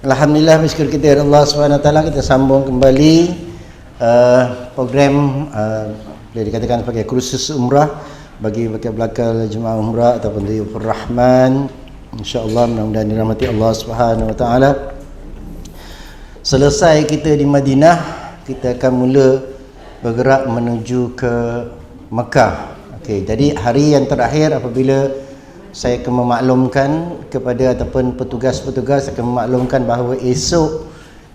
Alhamdulillah, bersyukur kita Allah SWT. Kita sambung kembali program boleh dikatakan sebagai kursus umrah bagi bakal jemaah umrah ataupun Dayufur Rahman. InsyaAllah mudah-mudahan dirahmati Allah SWT. Selesai kita di Madinah, kita akan mula bergerak menuju ke Mekah. Okey, jadi hari yang terakhir apabila saya akan memaklumkan kepada ataupun petugas-petugas akan memaklumkan bahawa esok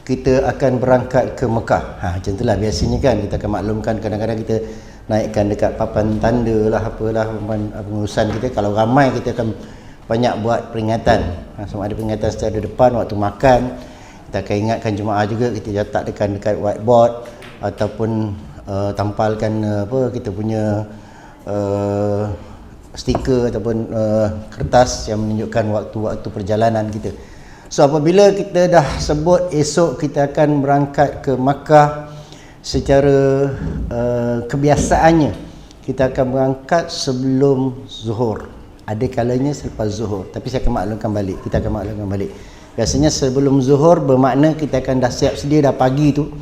kita akan berangkat ke Mekah. Macam itulah biasanya kan, kita akan maklumkan, kadang-kadang kita naikkan dekat papan tanda lah, apalah pengurusan kita. Kalau ramai kita akan banyak buat peringatan. Sama ada peringatan secara depan waktu makan, kita akan ingatkan jemaah juga, kita letak dekat whiteboard ataupun tampalkan kita punya stiker ataupun kertas yang menunjukkan waktu-waktu perjalanan kita. So apabila kita dah sebut esok kita akan berangkat ke Makkah, secara kebiasaannya kita akan berangkat sebelum zuhur. Ada kalanya selepas zuhur, tapi saya akan maklumkan balik. Kita akan maklumkan balik. Biasanya sebelum zuhur bermakna kita akan dah siap sedia dah pagi tu.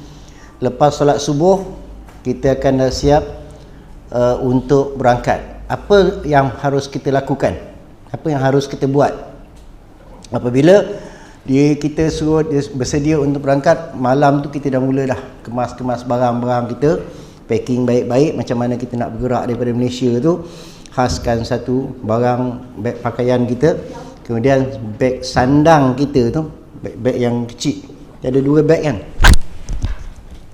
Lepas solat subuh kita akan dah siap untuk berangkat. Apa yang harus kita lakukan? Apa yang harus kita buat? Apabila kita suruh dia bersedia untuk berangkat, malam tu kita dah mula dah kemas-kemas barang-barang kita, packing baik-baik macam mana kita nak bergerak daripada Malaysia tu. Khaskan satu barang beg pakaian kita, kemudian beg sandang kita tu, beg yang kecil. Ada dua beg kan?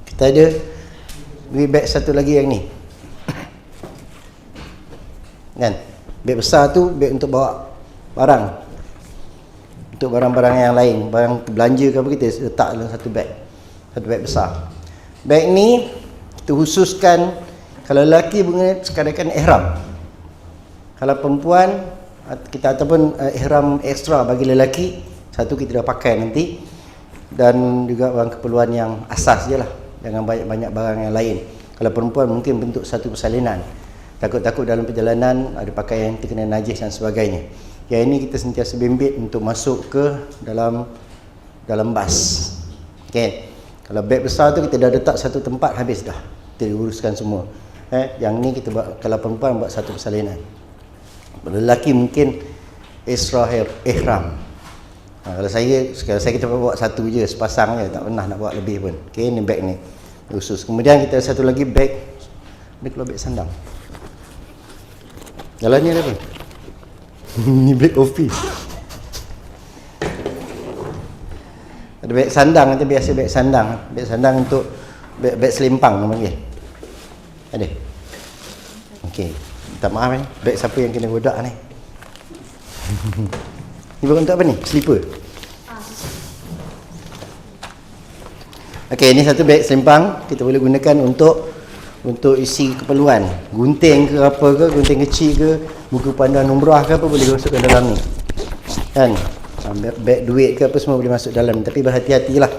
Kita ada beg satu lagi yang ni. Kan? Beg besar tu beg untuk bawa barang, untuk barang-barang yang lain, barang belanja ke apa, kita letak dalam satu beg besar. Beg ni kita khususkan kalau lelaki sekadar ihram, kalau perempuan kita ataupun ihram ekstra bagi lelaki, satu kita dah pakai nanti, dan juga barang keperluan yang asas je lah, jangan banyak-banyak barang yang lain. Kalau perempuan mungkin bentuk satu persalinan, takut-takut dalam perjalanan ada pakaian yang terkena najis dan sebagainya. Yang ini kita sentiasa bimbit untuk masuk ke dalam bas. Okey. Kalau beg besar tu kita dah letak satu tempat, habis dah. Kita uruskan semua. Yang ni kita buat, kalau perempuan buat satu persalinan. Lelaki mungkin extra ihram. Kalau saya kita buat satu je, sepasang je, tak pernah nak buat lebih pun. Okey, ni beg ni khusus. Kemudian kita satu lagi beg, ni kalau beg sandang. Jalan ni ada apa? Ni beg office. Ada beg sandang, nanti biasa beg sandang. Beg sandang untuk beg selimpang nama dia. Ada? Okey. Minta maaf ni. Beg siapa yang kena godak ni? Ni bukan untuk apa ni? Slipper. Okey, ni satu beg selimpang kita boleh gunakan untuk isi keperluan, gunting ke apa ke, gunting kecil ke, buku panduan umrah ke apa, boleh masukkan dalam ni kan. Beg duit ke apa semua boleh masuk dalam, tapi berhati-hatilah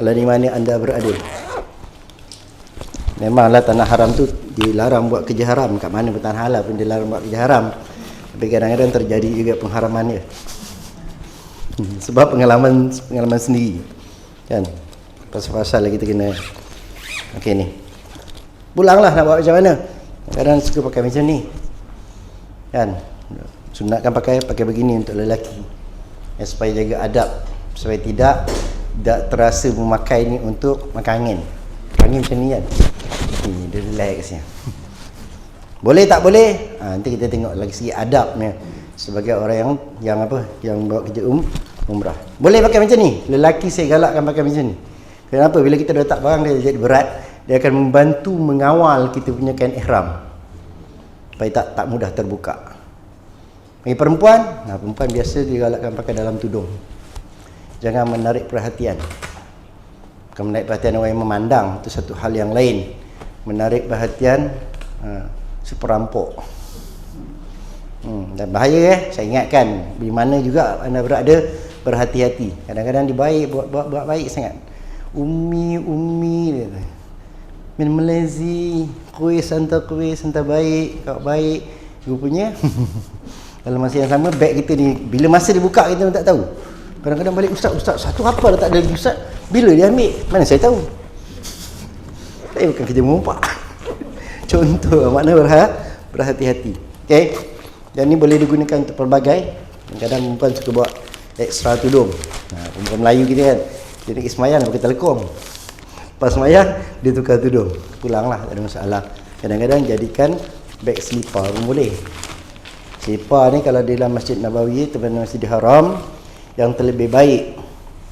kalau di mana anda berada. Memanglah tanah haram tu dilarang buat kerja haram, kat mana pun tanah halal pun dilarang buat kerja haram, tapi kadang-kadang terjadi juga pengharamannya. Sebab pengalaman sendiri kan, pasal-pasal kita kena. Okey, ni pulanglah nak buat macam mana. Kadang suka pakai macam ni kan, sunatkan pakai begini untuk lelaki supaya jaga adab, supaya tidak terasa memakai ni untuk makan angin macam ni kan. Dia relax je. Boleh tak boleh, nanti kita tengok lagi segi adabnya sebagai orang yang bawa kerja umrah. Boleh pakai macam ni, lelaki saya galakkan pakai macam ni. Kenapa? Bila kita letak barang dia jadi berat, dia akan membantu mengawal kita punya kain ihram supaya tak mudah terbuka. Bagi perempuan, perempuan biasa digalakkan pakai dalam tudung. Jangan menarik perhatian. Bukan menarik perhatian orang yang memandang, itu satu hal yang lain. Menarik perhatian si perampok. Dan bahaya saya ingatkan, di mana juga anda berada, berhati-hati. Kadang-kadang dia buat baik sangat. Umi dia. Min Malaysia, kuis hantar baik, kau baik, rupanya dalam masa yang sama beg kita ni bila masa dia buka kita pun tak tahu. Kadang-kadang balik, ustaz, satu apa dah tak ada lagi ustaz. Bila dia ambil? Mana saya tahu. Saya bukan kerja mengumpat. Contoh, makna berhati-hati. Okey. Dan ni boleh digunakan untuk pelbagai. Kadang-kadang perempuan suka buat ekstra tudung. Perempuan Melayu kita kan, dia nak pergi semayang pakai telekom. Pas semayang, dia tukar tudung. Pulanglah, tak ada masalah. Kadang-kadang jadikan beg selipar pun boleh. Selipar ni kalau di dalam Masjid Nabawi, teman Masjidil Haram, yang terlebih baik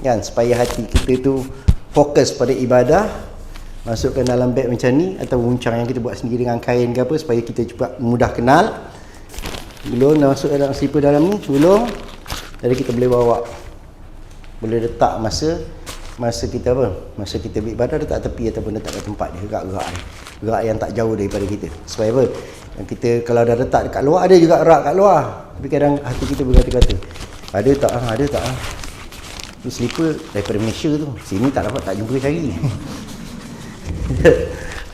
kan, supaya hati kita tu fokus pada ibadah, masukkan dalam beg macam ni, atau buncang yang kita buat sendiri dengan kain ke apa, supaya kita cepat mudah kenal. Belum dah masuk dalam slipper dalam ni, belum, jadi kita boleh bawa, boleh letak masa kita apa, masa kita beribadah, letak tepi ataupun letak kat tempat dia, gerak yang tak jauh daripada kita. Supaya apa, yang kita kalau dah letak dekat luar, ada juga rak kat luar, tapi kadang hati kita berkata-kata, ada tak tu slipper daripada Malaysia tu, sini tak dapat, tak jumpa cari.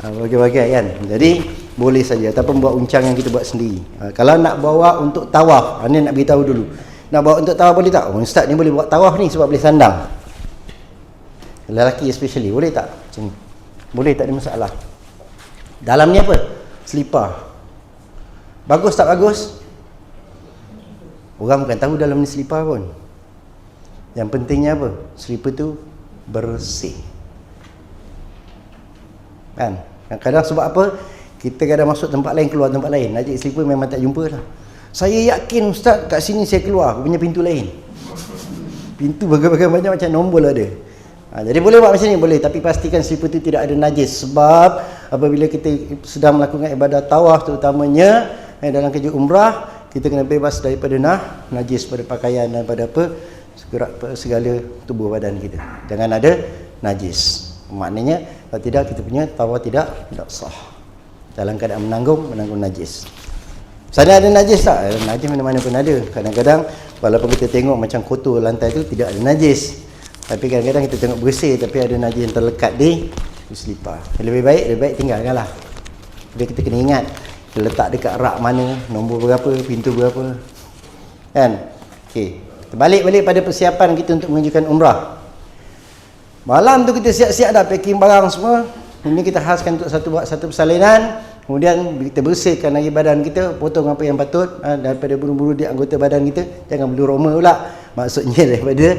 Bagai-bagai kan. Jadi boleh saja, ataupun buat uncang yang kita buat sendiri. Kalau nak bawa untuk tawaf, ni nak beritahu dulu, nak bawa untuk tawaf boleh tak? Ustaz ni boleh buat tawaf ni sebab boleh sandang, lelaki especially, boleh tak? Macam ni boleh, tak ada masalah. Dalam ni apa? Selipar. Bagus tak bagus? Orang bukan tahu dalam ni selipar pun. Yang pentingnya apa? Selipar tu bersih. Kan? Kadang-kadang sebab apa? Kita kadang masuk tempat lain, keluar tempat lain. Najis selipar memang tak jumpa lah. Saya yakin ustaz, kat sini saya keluar, punya pintu lain. Pintu bagai-bagai banyak, macam nombor ada. Jadi boleh buat macam ni, boleh. Tapi pastikan selipar tu tidak ada najis. Sebab apabila kita sedang melakukan ibadah tawaf terutamanya, dalam kerja umrah, kita kena bebas daripada najis pada pakaian dan pada segala tubuh badan kita. Jangan ada najis. Maknanya kalau tidak, kita punya tawaf tidak sah. Dalam keadaan menanggung najis. Sana ada najis tak? Najis mana-mana pun ada. Kadang-kadang walaupun kita tengok macam kotor lantai tu, tidak ada najis. Tapi kadang-kadang kita tengok bersih, tapi ada najis yang terlekat di selipar. Lebih baik tinggalkanlah. Jadi kita kena ingat, kita letak dekat rak mana, nombor berapa, pintu berapa. Kan? Okey. Kita balik pada persiapan kita untuk menunjukkan umrah. Malam tu kita siap-siap dah packing barang semua. Ini kita khaskan untuk satu persalinan. Kemudian kita bersihkan lagi badan kita, potong apa yang patut daripada bulu-bulu di anggota badan kita. Jangan bulu roma pula. Maksudnya daripada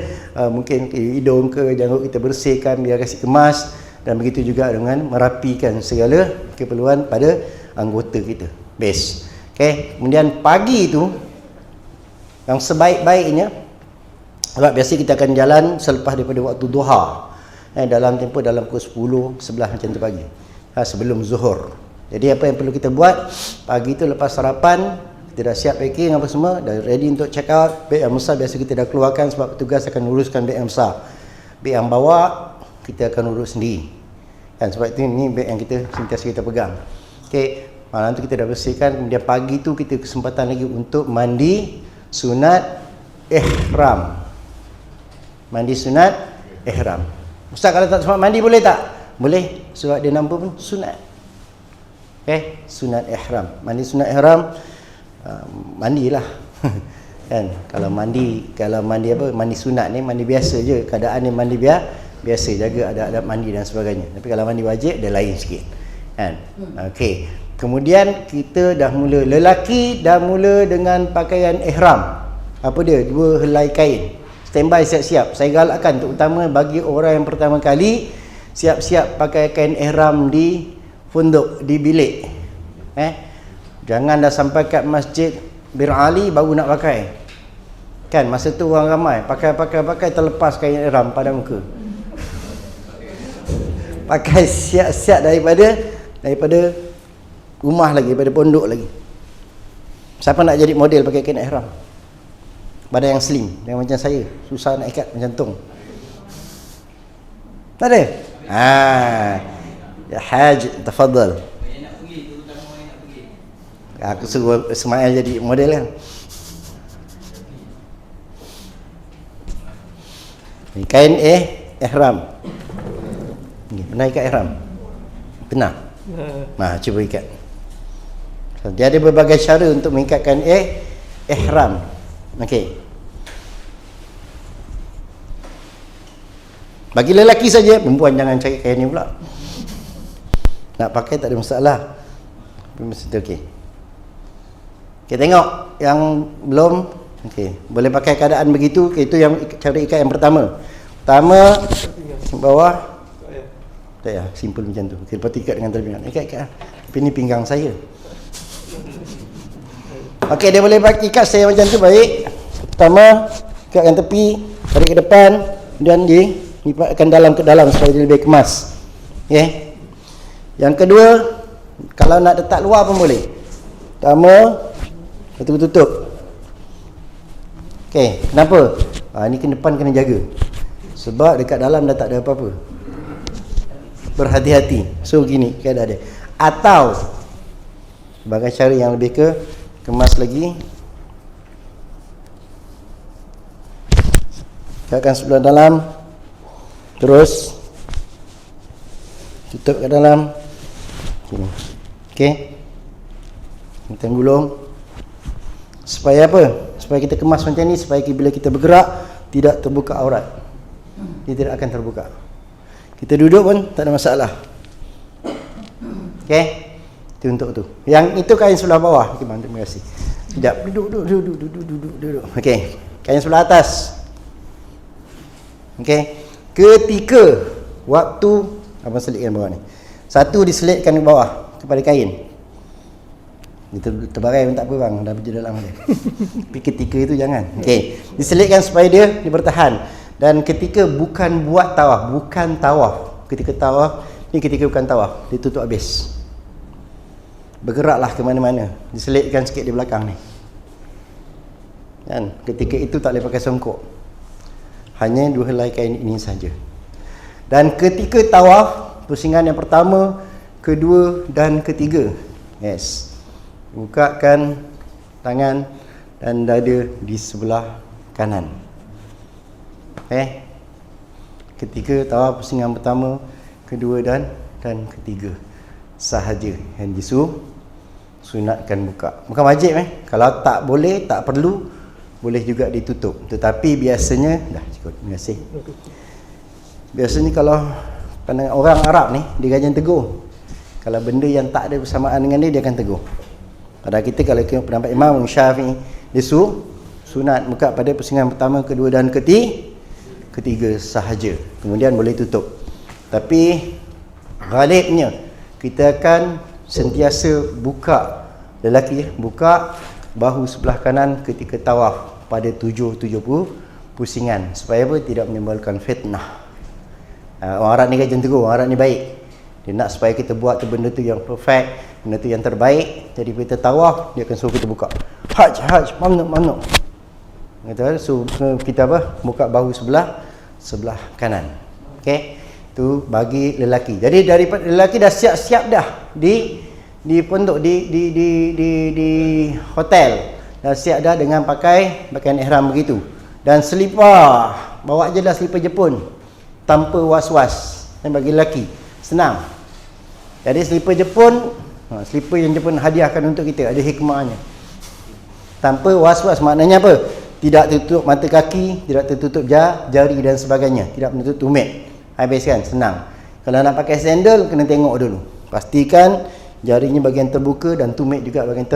mungkin hidung ke janggut kita bersihkan, biar kasih kemas. Dan begitu juga dengan merapikan segala keperluan pada anggota kita. Best. Okay. Kemudian pagi tu, yang sebaik-baiknya, sebab biasa kita akan jalan selepas daripada waktu duha, dalam tempoh dalam pukul 10, 11 macam tu pagi, sebelum zuhur. Jadi apa yang perlu kita buat pagi tu, lepas sarapan kita dah siap packing apa semua, dah ready untuk check out. Beg yang besar biasa kita dah keluarkan sebab petugas akan uruskan beg yang besar. Beg yang bawa kita akan urus sendiri kan, sebab itu ni beg yang kita sentiasa kita pegang. Okey, malam tu kita dah bersihkan. Kemudian pagi tu kita kesempatan lagi untuk mandi sunat ihram. Mandi sunat ihram. Ustaz, kalau tak sempat mandi boleh tak? Boleh, sebab dia nama pun sunat. Sunat ihram. Mandi sunat ihram, mandilah. Kan, kalau mandi apa, mandi sunat ni mandi biasa je, keadaan ni mandi biasa, jaga adab-adab mandi dan sebagainya. Tapi kalau mandi wajib dia lain sikit. Kan? Okey. Kemudian kita dah mula, lelaki dah mula dengan pakaian ihram. Apa dia? 2 helai kain. Standby, siap-siap. Saya galakkan terutama bagi orang yang pertama kali, siap-siap pakai kain ihram di funduk, di bilik. Jangan dah sampai kat Masjid Bir Ali baru nak pakai. Kan masa tu orang ramai pakai terlepas kain ihram pada muka. Pakai siap-siap daripada rumah lagi, daripada pondok lagi. Siapa nak jadi model pakai kain ihram? Badan yang slim, yang macam saya, susah nak ikat macam tong. Tak ada? Ya Haj, tafadhal. Aku suruh Ismail jadi model kan. Ni kain ihram. Ni pernah ikat ihram? Pernah? Cuba ikat. Dia ada berbagai cara untuk mengikatkan ihram. Okey. Bagi lelaki saja, perempuan jangan cari kain ni pula. Nak pakai tak ada masalah. Mesti okey. Okey, tengok yang belum. Okey, boleh pakai keadaan begitu. Okay, itu yang cara ikat yang pertama. Pertama bawah. Tak ya, simple macam tu. Okey, lepas tu ikat dengan terbingan. Ikat. Tapi ni pinggang saya. Okey, dia boleh pakai ikat saya macam tu, baik. Pertama, ikatkan tepi, tarik ke depan, dan lipatkan dalam ke dalam supaya dia lebih kemas. Okey. Yang kedua, kalau nak letak luar pun boleh. Pertama, tutup. Okey, kenapa? Ni ke depan kena jaga. Sebab dekat dalam dah tak ada apa-apa. Berhati-hati. So gini keadaan dia. Atau sebagai cara yang lebih kemas lagi, ikatkan sebelah dalam, terus tutup ke dalam. Okey. Kita gulung. Supaya apa? Supaya kita kemas macam ni, supaya bila kita bergerak tidak terbuka aurat. Dia tidak akan terbuka. Kita duduk pun tak ada masalah. Okey. Itu untuk tu. Yang itu kain sebelah bawah. Okey bang, terima kasih. Sekejap. Duduk. Okey. Kain sebelah atas. Okey. Ketika waktu abang selitkan bawah ni. Satu diselitkan ke bawah kepada kain. Itu terbarai pun tak apa bang, dah berjaya dalam dia. Tapi ketika itu jangan. Okey, diselitkan supaya dia bertahan. Dan ketika bukan buat tawaf, bukan tawaf. Ketika tawaf, ni ketika bukan tawaf, dia tutup habis. Bergeraklah ke mana-mana. Diselitkan sikit di belakang ni. Kan? Ketika itu tak boleh pakai songkok. Hanya 2 helai kain ini saja. Dan ketika tawaf, pusingan yang pertama, kedua dan ketiga. Yes. Bukakan tangan dan dada di sebelah kanan. Okey. Ketika tawaf pusingan pertama, kedua dan ketiga sahaja yang disunatkan buka. Bukan wajib Kalau tak boleh, tak perlu, boleh juga ditutup. Tetapi biasanya dah cukup. Terima kasih. Biasanya kalau pandangan orang Arab ni, dia akan tegur. Kalau benda yang tak ada bersamaan dengan dia akan tegur. Pada kita kalau kita pendapat Imam Syafi'i, dia sunat buka pada pusingan pertama, kedua dan ketiga sahaja. Kemudian boleh tutup. Tapi ghalibnya kita akan sentiasa buka, lelaki buka bahu sebelah kanan ketika tawaf pada 70 pusingan. Supaya apa? Tidak menimbulkan fitnah. Orang Arab ni kan tegur, orang Arab ni baik. Dia nak supaya kita buat tu benda tu yang perfect, benda tu yang terbaik. Jadi bila kita tawaf, dia akan suruh kita buka. Haj, mamnu. Kata so kita buka bahu sebelah kanan. Okey. Tu bagi lelaki. Jadi daripada lelaki dah siap-siap dah di pondok di hotel. Dah siap dah dengan pakaian ihram begitu. Dan selipar, bawa je lah selipar Jepun tanpa was-was. Dan bagi lelaki senang. Jadi selipar Jepun, selipar yang Jepun hadiahkan untuk kita, ada hikmahnya. Tanpa was-was, maknanya apa? Tidak tertutup mata kaki, tidak tertutup jari dan sebagainya, tidak menutup tumit. Habis kan, senang. Kalau nak pakai sandal, kena tengok dulu. Pastikan jarinya bahagian terbuka dan tumit juga bahagian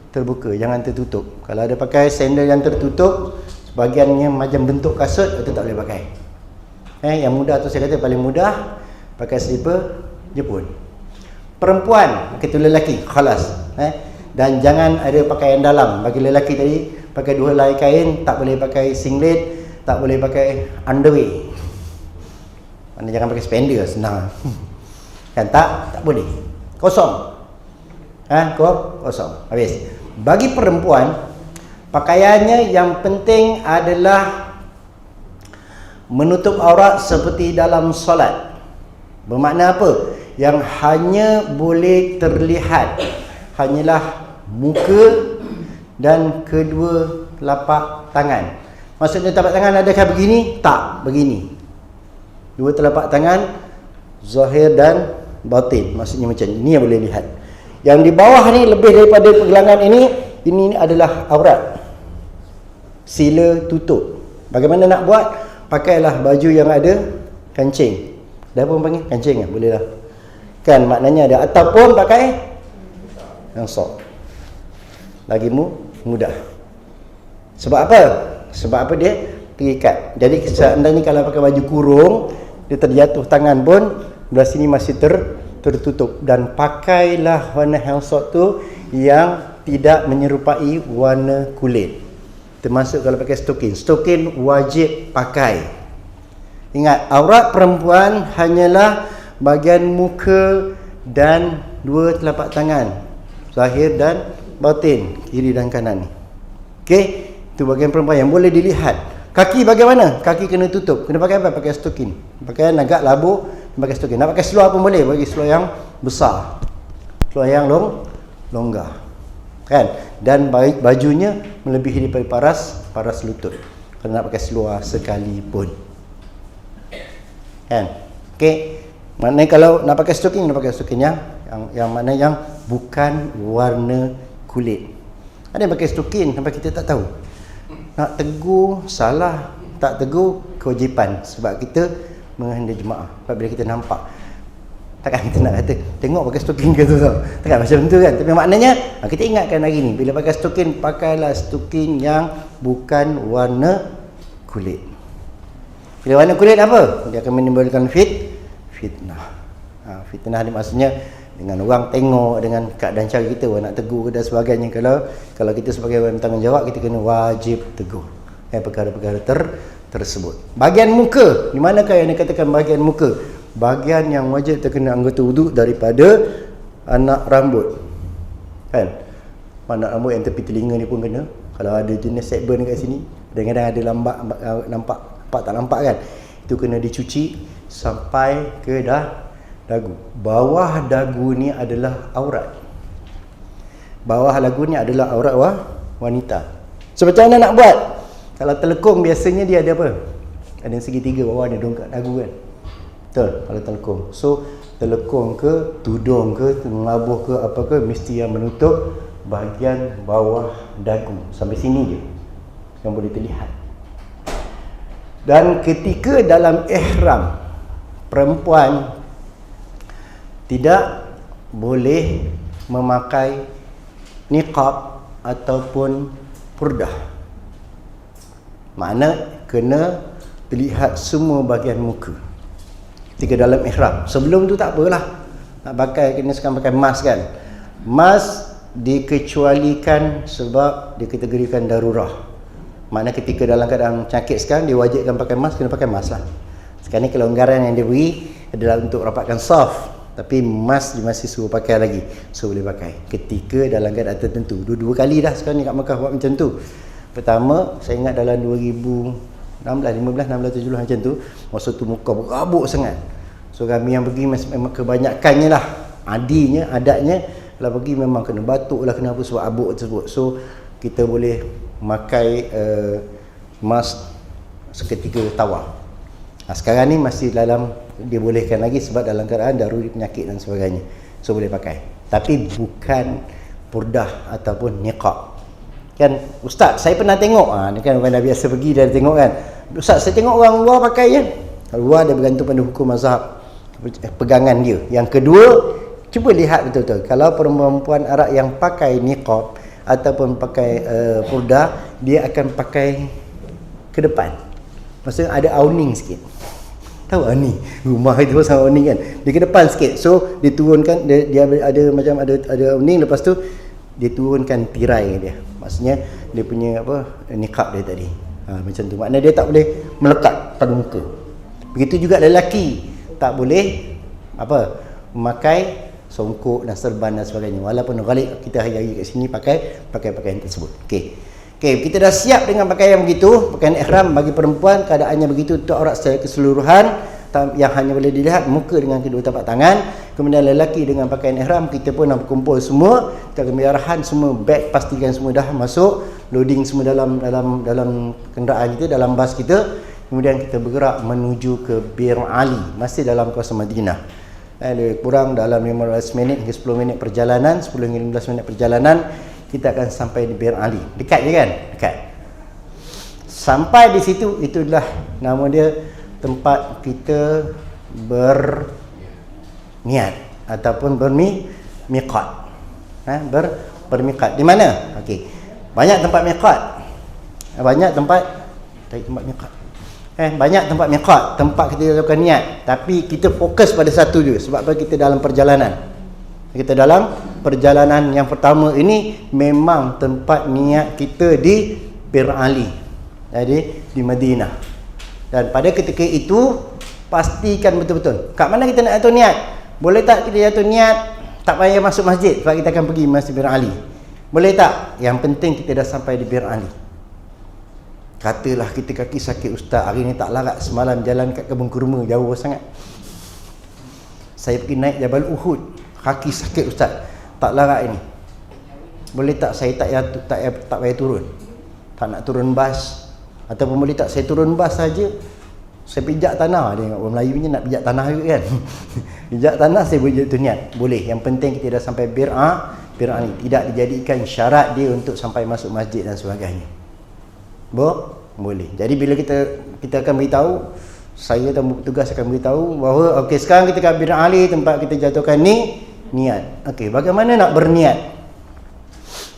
terbuka, jangan tertutup. Kalau ada pakai sandal yang tertutup, sebahagiannya macam bentuk kasut, itu tak boleh pakai. Yang mudah tu saya kata paling mudah pakai selipar Jepun. Perempuan, begitu lelaki, khalas. Dan jangan ada pakaian dalam. Bagi lelaki tadi, pakai 2 helai kain, tak boleh pakai singlet, tak boleh pakai underwear. Mana jangan pakai spender, senang. Kan tak boleh. Kosong. Kosong. Habis. Bagi perempuan, pakaiannya yang penting adalah menutup aurat seperti dalam solat. Bermakna apa? Yang hanya boleh terlihat hanyalah muka dan kedua telapak tangan. Maksudnya telapak tangan adakah begini? Tak, begini. 2 telapak tangan zahir dan batin. Maksudnya macam ini yang boleh lihat. Yang di bawah ni lebih daripada pergelangan ini adalah aurat. Sila tutup. Bagaimana nak buat? Pakailah baju yang ada kancing. Dah pun panggil kancing boleh lah. Kan maknanya ada, ataupun pakai hangsok. Lagi mudah. Sebab apa? Sebab apa dia terikat. Jadi seandainya kalau pakai baju kurung, dia terjatuh tangan pun belah sini masih tertutup. Dan pakailah warna hangsok tu yang tidak menyerupai warna kulit. Termasuk kalau pakai stokin. Stokin wajib pakai. Ingat, aurat perempuan hanyalah bahagian muka dan dua telapak tangan, zahir dan batin, kiri dan kanan ni. Okey, itu bahagian perempuan yang boleh dilihat. Kaki bagaimana? Kaki kena tutup. Kena pakai apa? Pakai stokin. Pakai agak labu, pakai stokin. Nak pakai seluar pun boleh, bagi seluar yang besar. Seluar yang longgar. Kan? Dan bajunya melebihi daripada paras lutut. Kalau nak pakai seluar sekalipun. Kan? Okey. Maknanya kalau nak pakai stokin, nak pakai stokin yang mana yang bukan warna kulit. Ada yang pakai stokin sampai kita tak tahu. Nak tegur salah, tak tegur kewajipan, sebab kita menghadiri jemaah. Sebab bila kita nampak, takkan kita nak kata tengok pakai stokin ke tu tau. Takkan macam tu kan. Tapi maknanya kita ingatkan hari ni, bila pakai stokin, pakailah stokin yang bukan warna kulit. Bila warna kulit apa? Dia akan menimbulkan fitnah. Fitnah ni maksudnya dengan orang tengok, dengan keadaan cara kita, orang nak tegur dan sebagainya. Kalau kita sebagai orang bertanggungjawab, kita kena wajib tegur perkara-perkara tersebut. Bahagian muka, di manakah yang dikatakan bahagian muka? Bahagian yang wajib terkena anggota wuduk daripada anak rambut. Kan? Anak rambut yang tepi telinga ni pun kena. Kalau ada jenis sideburn kat sini, kadang-kadang ada lambat nampak tak nampak kan? Itu kena dicuci sampai ke dagu. Bawah dagu ni adalah aurat. Bawah dagu ni adalah aurat wanita. So macam mana nak buat? Kalau telekung biasanya dia ada apa? Ada segitiga bawah dia dongkak dagu kan? Betul, kalau telekung. So telekung ke, tudung ke, labuh ke, apa ke, mesti yang menutup bahagian bawah dagu. Sampai sini je yang boleh terlihat. Dan ketika dalam ihram, perempuan tidak boleh memakai niqab ataupun purdah. Makna kena terlihat semua bahagian muka ketika dalam ihram. Sebelum tu tak apalah, nak pakai, kena sekarang pakai mask kan. Mask dikecualikan sebab dikategorikan darurah. Makna ketika dalam keadaan sakit sekarang, dia wajibkan pakai mask, kena pakai mask lah. Sekarang ni kelonggaran yang dia beri adalah untuk rapatkan saf, tapi mask dia masih suruh pakai lagi. So boleh pakai ketika dalam keadaan tertentu. Dua kali dah sekarang ni kat Mekah buat macam tu. Pertama, saya ingat dalam 2016, 15, 16, 17 macam tu. Masa tu muka berabuk sangat. So kami yang pergi memang kebanyakannya lah, adatnya kalau pergi memang kena batuk lah, kena apa sebab abuk tersebut. So kita boleh memakai mask seketika tawaf. Sekarang ni masih dalam dibolehkan lagi sebab dalam keadaan daruri penyakit dan sebagainya. So boleh pakai. Tapi bukan purdah ataupun niqab. Kan ustaz, saya pernah tengok ni kan orang dah biasa pergi dah tengok kan. Ustaz, saya tengok orang luar pakai je. Luar dia bergantung pada hukum mazhab pegangan dia. Yang kedua, cuba lihat betul-betul. Kalau perempuan Arab yang pakai niqab ataupun pakai purdah, dia akan pakai ke depan. Maksudnya ada awning sikit. Tahu ni rumah itu pasal awning kan, dia ke depan sikit. So dia turunkan, dia ada macam ada awning, lepas tu dia turunkan tirai dia. Maksudnya dia punya apa, niqab dia tadi. Macam tu. Maknanya dia tak boleh melekat pada muka. Begitu juga lelaki tak boleh apa, memakai songkok dan serban dan sebagainya. Walaupun ghalib kita hari-hari kat sini pakai pakaian tersebut. Okey, kita dah siap dengan pakaian begitu, pakaian ihram bagi perempuan, keadaannya begitu untuk aurat secara keseluruhan, yang hanya boleh dilihat muka dengan kedua tapak tangan. Kemudian lelaki dengan pakaian ihram, kita pun nak kumpul semua, kita akan arahan semua beg, pastikan semua dah masuk, loading semua dalam kenderaan kita, dalam bas kita. Kemudian kita bergerak menuju ke Bir Ali, masih dalam kawasan Madinah. Lebih kurang dalam 15 minit hingga 10 minit perjalanan, 10 hingga 15 minit perjalanan, kita akan sampai di Bir Ali. Dekat je kan? Dekat. Sampai di situ, itulah nama dia tempat kita berniat ataupun bermiqat. Bermiqat. Di mana? Okey. Banyak tempat miqat. Banyak tempat miqat. Banyak tempat miqat, tempat kita lakukan niat, tapi kita fokus pada satu je sebab apa kita dalam perjalanan. Kita dalam perjalanan yang pertama ini memang tempat niat kita di Bir Ali. Jadi di Madinah. Dan pada ketika itu pastikan betul-betul kat mana kita nak atur niat. Boleh tak kita atur niat tak payah masuk masjid sebab kita akan pergi Masjid Bir Ali? Boleh tak? Yang penting kita dah sampai di Bir Ali. Katalah kita kaki sakit ustaz, hari ni tak larat, semalam jalan kat kebun kurma jauh sangat. Saya pergi naik Jabal Uhud, kaki sakit ustaz, tak larat ini. Boleh tak saya tak payah turun? Tak nak turun bas, ataupun boleh tak saya turun bas saja, saya pijak tanah. Dia tengok orang Melayu punya nak pijak tanah juga kan. Pijak tanah saya boleh tu niat. Boleh, yang penting kita dah sampai Bir Ali, tidak dijadikan syarat dia untuk sampai masuk masjid dan sebagainya. Boleh. Jadi bila kita akan beritahu, saya dan petugas akan beritahu bahawa okey, sekarang kita kat Bir Ali, tempat kita jatuhkan ni niat. Okey, bagaimana nak berniat?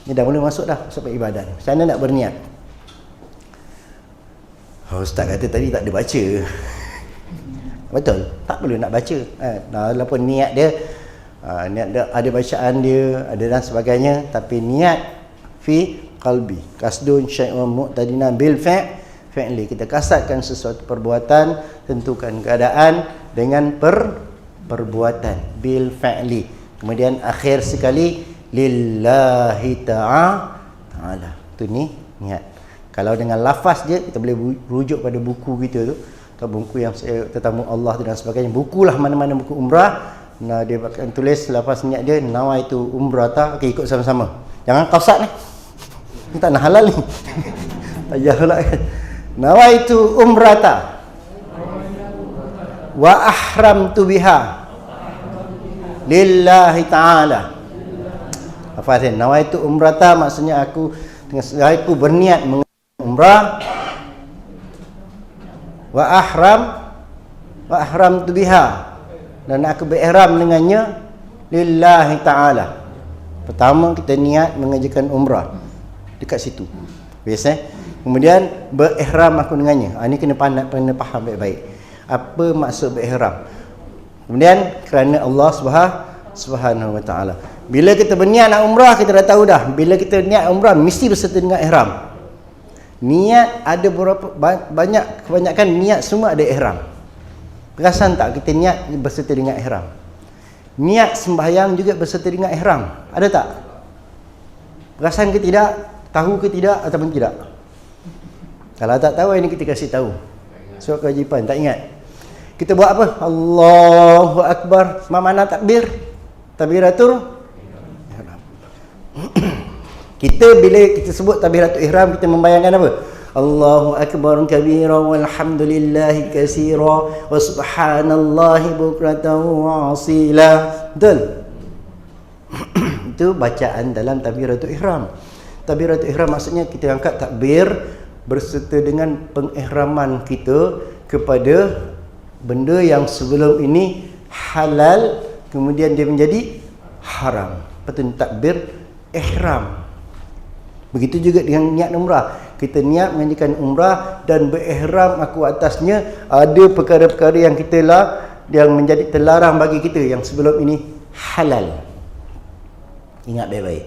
Ni dah boleh masuk dah sampai ibadat. Macam mana nak berniat? Ustaz kata tadi tak ada baca. Betul, tak perlu nak baca. Walaupun niat dia ada bacaan dia, ada dan sebagainya, tapi niat fi qalbi, kasdun syai'un mu'tadina bil fi'li. Kita kasatkan sesuatu perbuatan, tentukan keadaan dengan perbuatan bil fi'li. Kemudian akhir sekali lillahi ta'ala. Itu ni niat. Kalau dengan lafaz je kita boleh rujuk pada buku kita tu, atau buku yang saya tetamu Allah dan sebagainya. Bukulah mana-mana buku umrah. Nah, dia akan tulis lafaz niat dia nawaitu umrata. Okey, ikut sama-sama. Jangan qasad ni. Ni tak nak halal ni. Ayah pula kan. Nawaitu umrata wa ahramtu biha lillahi ta'ala. Apa dia? Nawaitu umrata maksudnya aku berniat umrah wa ahramtu biha, dan aku berihram dengannya lillahi ta'ala. Pertama kita niat mengerjakan umrah dekat situ. Biasa. Kemudian berihram aku dengannya. Ini kena faham baik-baik. Apa maksud berihram? Kemudian kerana Allah Subhanahu wa taala. Bila kita berniat nak umrah, kita dah tahu dah. Bila kita niat umrah mesti berserta dengan ihram. Niat ada kebanyakan niat semua ada ihram. Perasan tak kita niat berserta dengan ihram? Niat sembahyang juga berserta dengan ihram. Ada tak? Perasan ke tidak? Tahu ke tidak ataupun tidak? Kalau tak tahu, ini kita kasih tahu. Surat kewajipan, tak ingat. Kita buat apa? Allahu Akbar. Mana takbir? Takbiratul ihram. Kita bila kita sebut takbiratul ihram, kita membayangkan apa? Allahu Akbar kabira walhamdulillahi katsira wa subhanallahi bukratan wa asila. Betul? Itu bacaan dalam takbiratul ihram. Takbiratul ihram maksudnya kita angkat takbir berserta dengan pengihraman kita kepada benda yang sebelum ini halal, kemudian dia menjadi haram. Betul, takbir ihram. Begitu juga dengan niat umrah. Kita niat mengerjakan umrah dan berihram aku atasnya ada perkara-perkara yang yang menjadi terlarang bagi kita yang sebelum ini halal. Ingat baik-baik.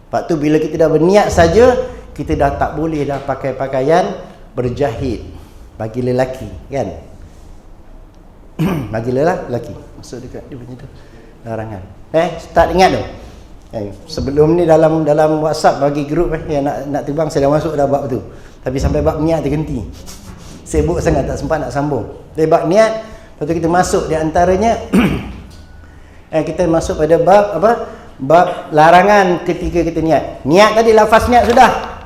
Lepas tu bila kita dah berniat saja, kita dah tak boleh dah pakai pakaian berjahit bagi lelaki, kan? Bagi lelaki. Masuk dekat dia punya tu. Larangan. Start ingat tu. Sebelum ni dalam WhatsApp bagi grup yang nak terbang, saya dah masuk dah bab tu. Tapi sampai bab niat terhenti. Sibuk sangat tak sempat nak sambung. Dari bab niat, lepas tu kita masuk di antaranya kita masuk pada bab apa? Bab larangan ketika kita niat. Niat tadi lafaz niat sudah.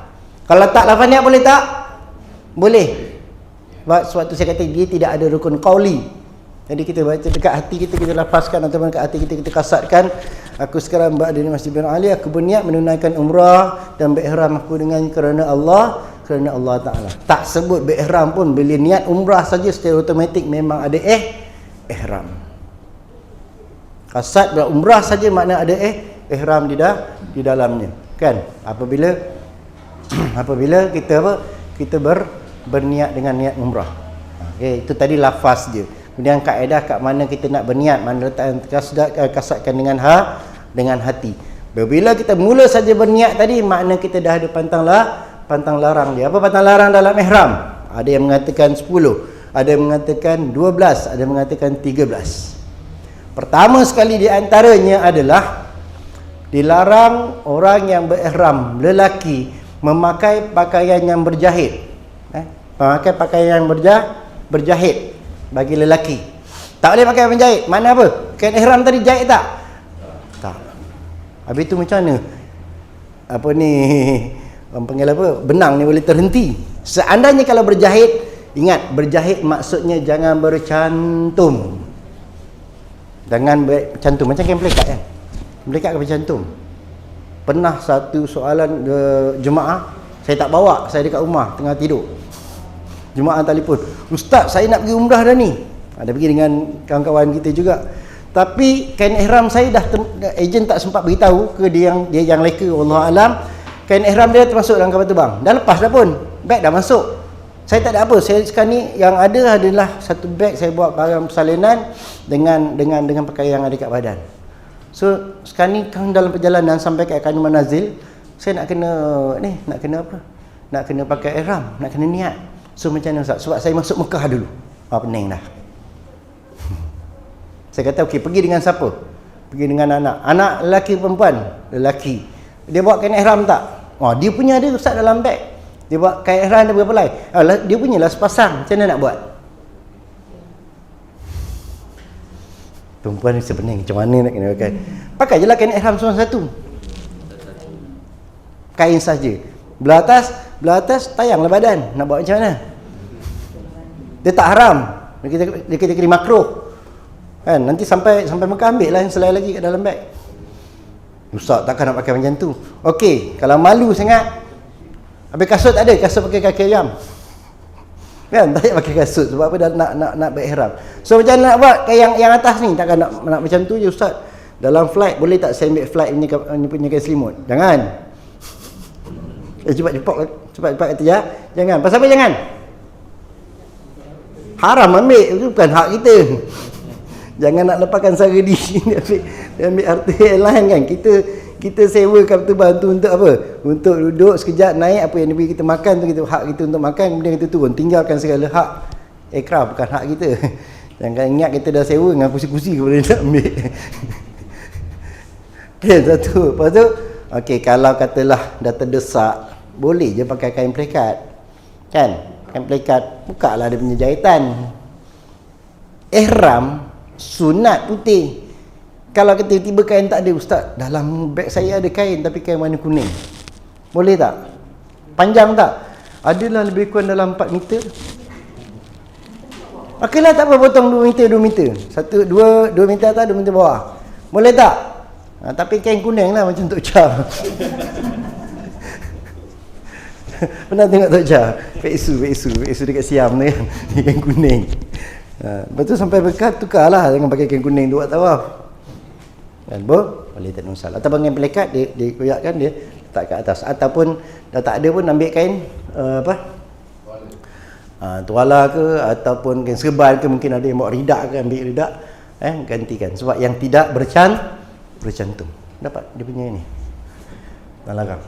Kalau tak lafaz niat boleh tak? Boleh. Sebab tu saya kata dia tidak ada rukun qauli. Jadi kita baca dekat hati kita, kita lafazkan ataupun dekat hati kita kasatkan. Aku sekarang berada di Masjid Bir Ali, aku berniat menunaikan umrah dan berihram aku dengan kerana Allah. kerana Allah Ta'ala. Tak sebut berihram pun, bila niat umrah saja secara automatik memang ada ihram. Kasat umrah saja makna ada ihram di dalamnya, kan? Apabila kita berniat dengan niat umrah. Okey, itu tadi lafaz je. Kemudian kaedah kat mana kita nak berniat, mana letak kasatkan dengan hati. Bila kita mula saja berniat tadi, makna kita dah ada pantang larang dia. Apa pantang larang dalam ihram? Ada yang mengatakan 10, ada yang mengatakan 12, ada yang mengatakan 13. Pertama sekali di antaranya adalah dilarang orang yang berihram, lelaki, memakai pakaian yang berjahit. Memakai pakaian yang berjahit bagi lelaki. Tak boleh pakai penjahit. Mana apa? Kain ihram tadi jahit tak? Tak. Habis tu macam mana? Apa ni? Orang panggil apa? Benang ni boleh terhenti. Seandainya kalau berjahit, ingat, berjahit maksudnya jangan bercantum. Jangan bercantum. Macam kain pelikat kan? Pelikat ke bercantum? Pernah satu soalan jemaah, saya tak bawa, saya dekat rumah tengah tidur. Jemaah telefon, "Ustaz, saya nak pergi umrah dah ni." Ada pergi dengan kawan-kawan kita juga. Tapi kain ihram saya dah ejen tak sempat beritahu ke dia yang leka, wallahu alam. Kain ihram dia termasuk dalam kapal terbang. Dah lepas dah pun. Beg dah masuk. Saya tak ada apa. Saya sekarang ni yang ada adalah satu beg saya buat barang persalinan dengan pakaian yang ada kat badan. So sekarang ni kan dalam perjalanan sampai kat Kanu Manazil, saya nak kena apa? Nak kena pakai ihram, nak kena niat. So macam mana Ustaz? Sebab saya masuk Mekah dulu. Pening dah. Saya kata okey, pergi dengan siapa? Pergi dengan anak. Anak lelaki perempuan? Lelaki. Dia bawa kain ihram tak? Dia punya ada Ustaz dalam beg. Dia bawa kain ihram dia berapa lai? Dia punya lah sepasang. Macam mana nak buat? Perempuan ni sebenarnya macam mana nak kena pakai? Pakai je lah kain ihram semua satu. Kain saja. Belah atas tayanglah badan. Nak buat macam mana? Dia tak haram. Dia kira makruh. Kan, nanti sampai Mekah ambil lah yang selai lagi kat dalam beg. Ustaz takkan nak pakai macam tu. Okey, kalau malu sangat, habis kasut tak ada, kasut pakai kaki ayam. Kan, tak payah pakai kasut sebab apa dah nak berihram. So macam mana nak buat yang atas ni? Takkan nak macam tu je Ustaz. Dalam flight boleh tak saya ambil flight punya kain selimut? Jangan. Cepat kata ya. Jangan. Pasal apa jangan? Haram ambil, itu bukan hak kita. Jangan nak lepaskan sara diri ambil arti yang lain kan. Kita sewa kapal terbang tu untuk apa? Untuk duduk sekejap, naik, apa yang diberi kita makan tu, hak kita untuk makan, kemudian kita turun. Tinggalkan segala hak aircraft, bukan hak kita. Jangan ingat kita dah sewa dengan kursi-kursi kepada nak ambil. Satu. Lepas tu, okey, kalau katalah dah terdesak, boleh je pakai kain pelikat. Kan? Kain pelikat, bukalah dia punya jahitan. Ihram sunat putih. Kalau kita tiba kain tak ada, Ustaz, dalam beg saya ada kain tapi kain warna kuning. Boleh tak? Panjang tak? Adalah lebih kurang dalam 4 meter. Okeylah, tak apa, potong 2 meter 2 meter. 2 meter atas 2 meter bawah. Boleh tak? Tapi kain kuning lah macam Tok Cha. Pernah tengok Tok Cha? Peksu dekat Siam tu kan. Kain kuning. Lepas tu sampai Mekah tukarlah, jangan pakai kain kuning tu buat tawaf. Kan boleh tak masalah. Atau kain pelikat dia koyakkan, dia letak kat atas. Ataupun dah tak ada pun ambil kain tuala ke, ataupun kain serban ke, mungkin ada yang bawa ridak ke, ambil ridak, gantikan. Sebab yang tidak bercantum. Dapat dia punya ni. Tak larang.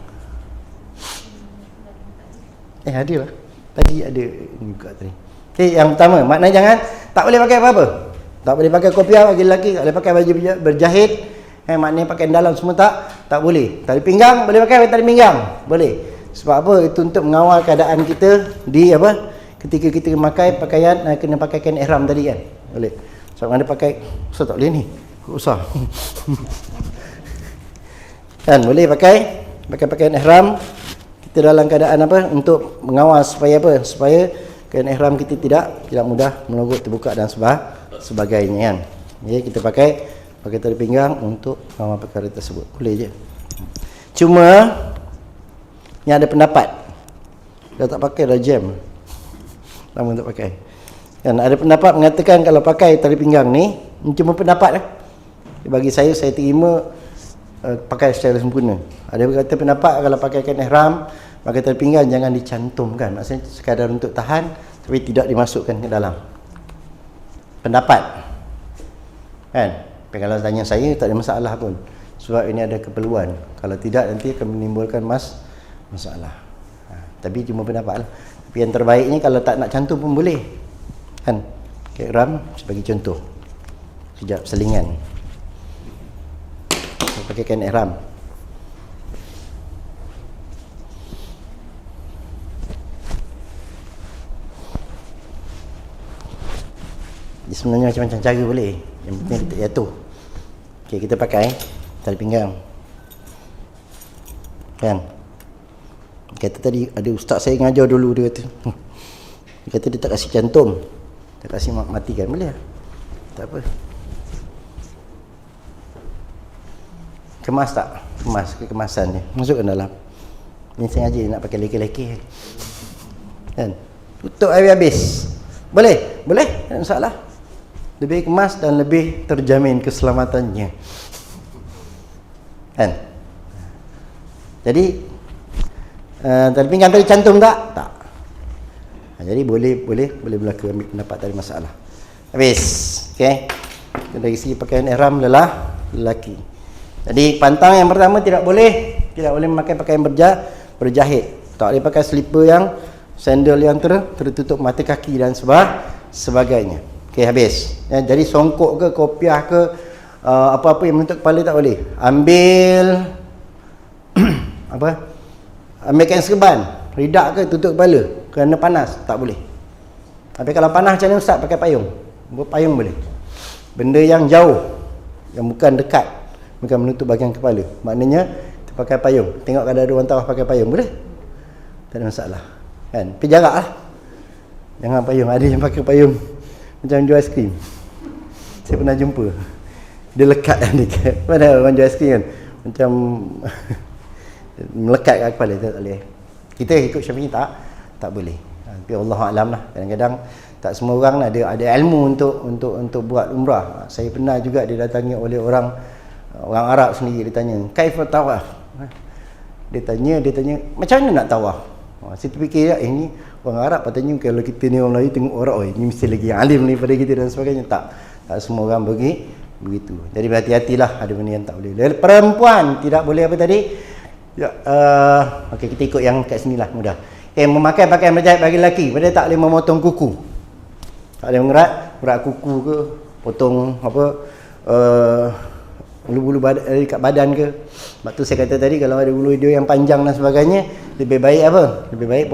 Ada lah. Tadi ada juga tadi. Okey, yang pertama, maknanya jangan, tak boleh pakai apa-apa. Tak boleh pakai kopiah bagi lelaki, tak boleh pakai baju berjahit. Maknanya pakai dalam semua tak boleh. Tali pinggang boleh pakai tali pinggang. Boleh. Sebab apa? Itu untuk mengawal keadaan kita di apa? Ketika kita memakai pakaian, kena pakai kain ihram tadi kan. Boleh. Sebab ada pakai, usah tak boleh ni. Usah. Kan boleh pakai pakaian ihram. Kita dalam keadaan apa? Untuk mengawal supaya apa? Supaya kain ihram kita tidak mudah melogot, terbuka dan sebagainya kan. Jadi kita pakai tali pinggang untuk mengawal perkara tersebut. Boleh je. Cuma yang ada pendapat Kalau tak pakai dah jam. Lama tak pakai. Dan ada pendapat mengatakan kalau pakai tali pinggang ni, cuma pendapat lah. Bagi saya terima pakai secara sempurna. Ada kata pendapat kalau pakaikan ihram, pakai tali pinggang jangan dicantumkan. Maksudnya sekadar untuk tahan tapi tidak dimasukkan ke dalam. Pendapat. Kan? Tapi kalau tanya saya tak ada masalah pun. Sebab ini ada keperluan. Kalau tidak nanti akan menimbulkan masalah. Tapi cuma pendapat lah. Tapi yang terbaiknya kalau tak nak cantum pun boleh. Kan? Okay, ihram sebagai contoh. Sekejap selingan. Pakai kain ihram. Dia sebenarnya macam-macam cara boleh. Yang penting kita jatuh. Okey, kita pakai tali pinggang. Kan? Kata tadi ada ustaz saya ngajar dulu, dia kata. Dia kata dia tak kasih cantum. Tak kasih matikan. Boleh lah. Tak apa. Kemas tak? Kemas ke kemasan dia. Masukkan dalam. Ni sengaja nak pakai leki-leki. Kan? Tutup habis-habis. Boleh? Boleh? Tak ada masalah. Lebih kemas dan lebih terjamin keselamatannya. Kan? Jadi tali pinggang tadi cantum tak? Tak. Jadi boleh berlaku ambil pendapat dari masalah. Habis. Okey. Dari segi pakaian ihram lelaki. Jadi pantang yang pertama tidak boleh memakai pakaian berjahit. Tak boleh pakai slipper yang sandal yang tertutup mata kaki dan sebagainya. Okey, habis. Ya, jadi songkok ke kopiah ke apa-apa yang menutup kepala tak boleh. Ambil ambil kain serban, ridak ke tutup kepala kerana panas, tak boleh. Tapi kalau panas macam ni ustaz, pakai payung. Payung boleh. Benda yang jauh, yang bukan dekat, bukan menutup bahagian kepala, maknanya kita pakai payung. Tengok kalau ada orang tawaf pakai payung, boleh? Tak ada masalah. Kan? Tapi jaraklah. Jangan payung. Ada yang pakai payung macam jual aiskrim. Saya pernah jumpa. Dia lekat kan dekat. Mana orang jual aiskrim kan? Macam melekat kat kepala, tak boleh. Kita ikut Syafi'i tak boleh. Tapi Allahu a'lam lah. Kadang-kadang tak semua orang ada ilmu untuk buat umrah. Saya pernah juga didatangi oleh orang Arab sendiri. Dia tanya, "Kaifa tawaf?" Dia tanya macam mana nak tawaf? Saya terfikir ini orang Arab patutnya kalau kita ni orang Melayu tengok orang, oh ini mesti lagi yang alim daripada kita dan sebagainya. Tak semua orang begitu. Jadi berhati-hatilah, ada benda yang tak boleh. Perempuan tidak boleh apa tadi? Ya, okey, kita ikut yang kat sinilah, mudah. Memakai pakaian berjahit bagi lelaki, pada tak boleh memotong kuku. Tak boleh mengerat kuku ke, potong bulu-bulu dekat badan ke. Sebab tu saya kata tadi kalau ada bulu hidung yang panjang dan sebagainya, lebih baik apa? Lebih baik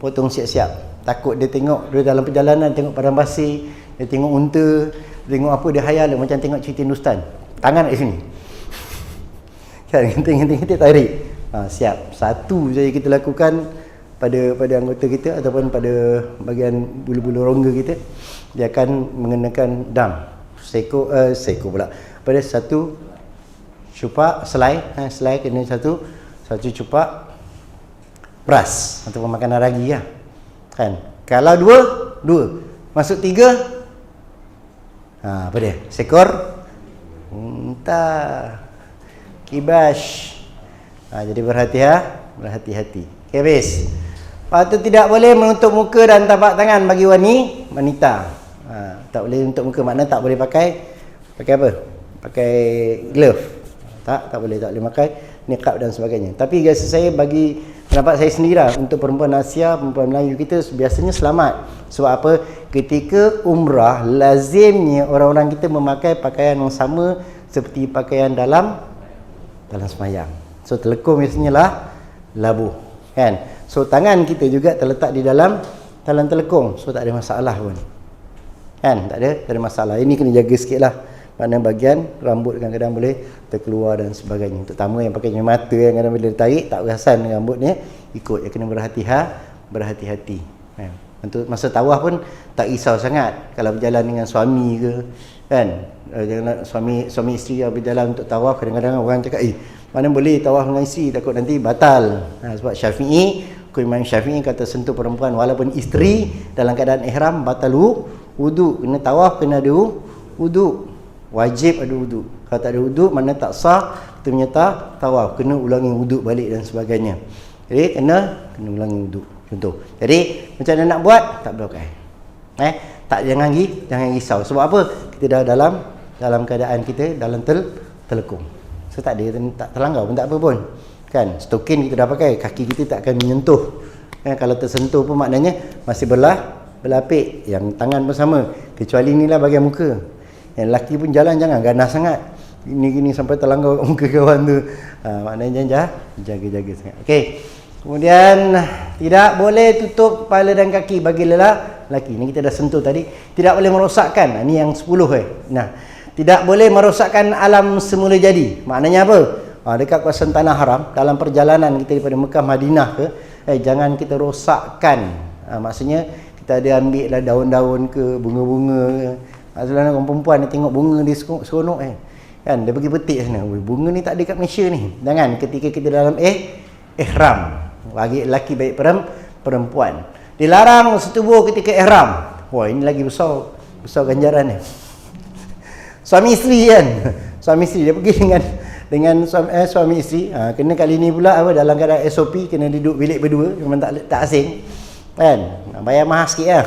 potong siap-siap. Takut dia tengok dia dalam perjalanan tengok padang pasir, dia tengok unta, dia tengok apa, dia hayal macam tengok cerita Hindustan. Tangan kat sini. Kan kita tarik. Siap. Satu saja kita lakukan pada anggota kita ataupun pada bahagian bulu-bulu rongga kita, dia akan mengenakan dam. Seko pula. Pada satu cupak selai kena satu cupak beras ataupun makanan ragi lah. Kan? Kalau dua. Masuk tiga, apa dia? Sekor unta. Kibash. Jadi berhati-hati. Okay, habis. Lepas tu tidak boleh menutup muka dan tapak tangan bagi wanita. Tak boleh menutup muka, maknanya tak boleh pakai apa? Pakai glove. Tak boleh pakai niqab dan sebagainya. Tapi guys, saya bagi pendapat saya sendirilah, untuk perempuan Asia, perempuan Melayu kita biasanya selamat. Sebab apa? Ketika umrah, lazimnya orang-orang kita memakai pakaian yang sama seperti pakaian dalam semayang. So telekung biasanya labuh, kan? So tangan kita juga terletak di dalam telekung. So tak ada masalah pun. Kan? Tak ada masalah. Ini kena jaga sikitlah. Mana bahagian rambut kadang-kadang boleh terkeluar dan sebagainya. Terutama yang pakai mata, yang kadang bila ditarik tak perasan rambutnya ikut. Dia kena berhati-hati. Kan? Untuk masa tawaf pun tak risau sangat. Kalau berjalan dengan suami ke, kan? Jangan suami isteri yang berjalan untuk tawaf, kadang-kadang orang cakap, mana boleh tawaf dengan isteri, takut nanti batal. Sebab Syafi'i ikut Imam Syafi'i kata sentuh perempuan walaupun isteri dalam keadaan ihram batal wudu. Kena tawaf, kena ada wudu. Wajib ada wudu. Kalau tak ada wudu, mana tak sah, kita menyata tawaf, kena ulangi wudu balik dan sebagainya. Jadi kena ulangi wudu. Contoh. Jadi macam mana nak buat? Tak boleh pakai. Tak, jangan risau. Sebab apa? Kita dah dalam keadaan kita dalam telekung. So tak ada, tak terlanggar pun tak apa pun. Kan, stokin kita dah pakai, kaki kita tak akan menyentuh. Kan, kalau tersentuh pun maknanya masih berlapik. Yang tangan pun sama. Kecuali inilah bahagian muka. Yang lelaki pun jalan jangan ganas sangat. Gini sampai terlanggar muka kawan tu. Maknanya jaga sangat. Okey. Kemudian tidak boleh tutup kepala dan kaki bagi lelaki. Ini kita dah sentuh tadi. Tidak boleh merosakkan. Ini yang 10 Nah, tidak boleh merosakkan alam semula jadi. Maknanya apa? Dekat kawasan tanah haram, dalam perjalanan kita daripada Mekah Madinah ke, jangan kita rosakkan. Maksudnya kita ada ambil lah daun-daun ke, bunga-bunga ke. Maksudnya orang perempuan dia tengok bunga di seronok kan, dia pergi petik sana. Bunga ni tak ada kat Malaysia ni. Jangan ketika kita dalam ihram. Bagi lelaki baik perempuan. Dilarang setubuh ketika ihram. Wah, ini lagi besar ganjaran ni. Suami isteri kan. Suami isteri dia pergi dengan suami isteri, kena kali ni pula dalam keadaan SOP kena duduk bilik berdua, memang tak asing kan, bayar mahal sikit lah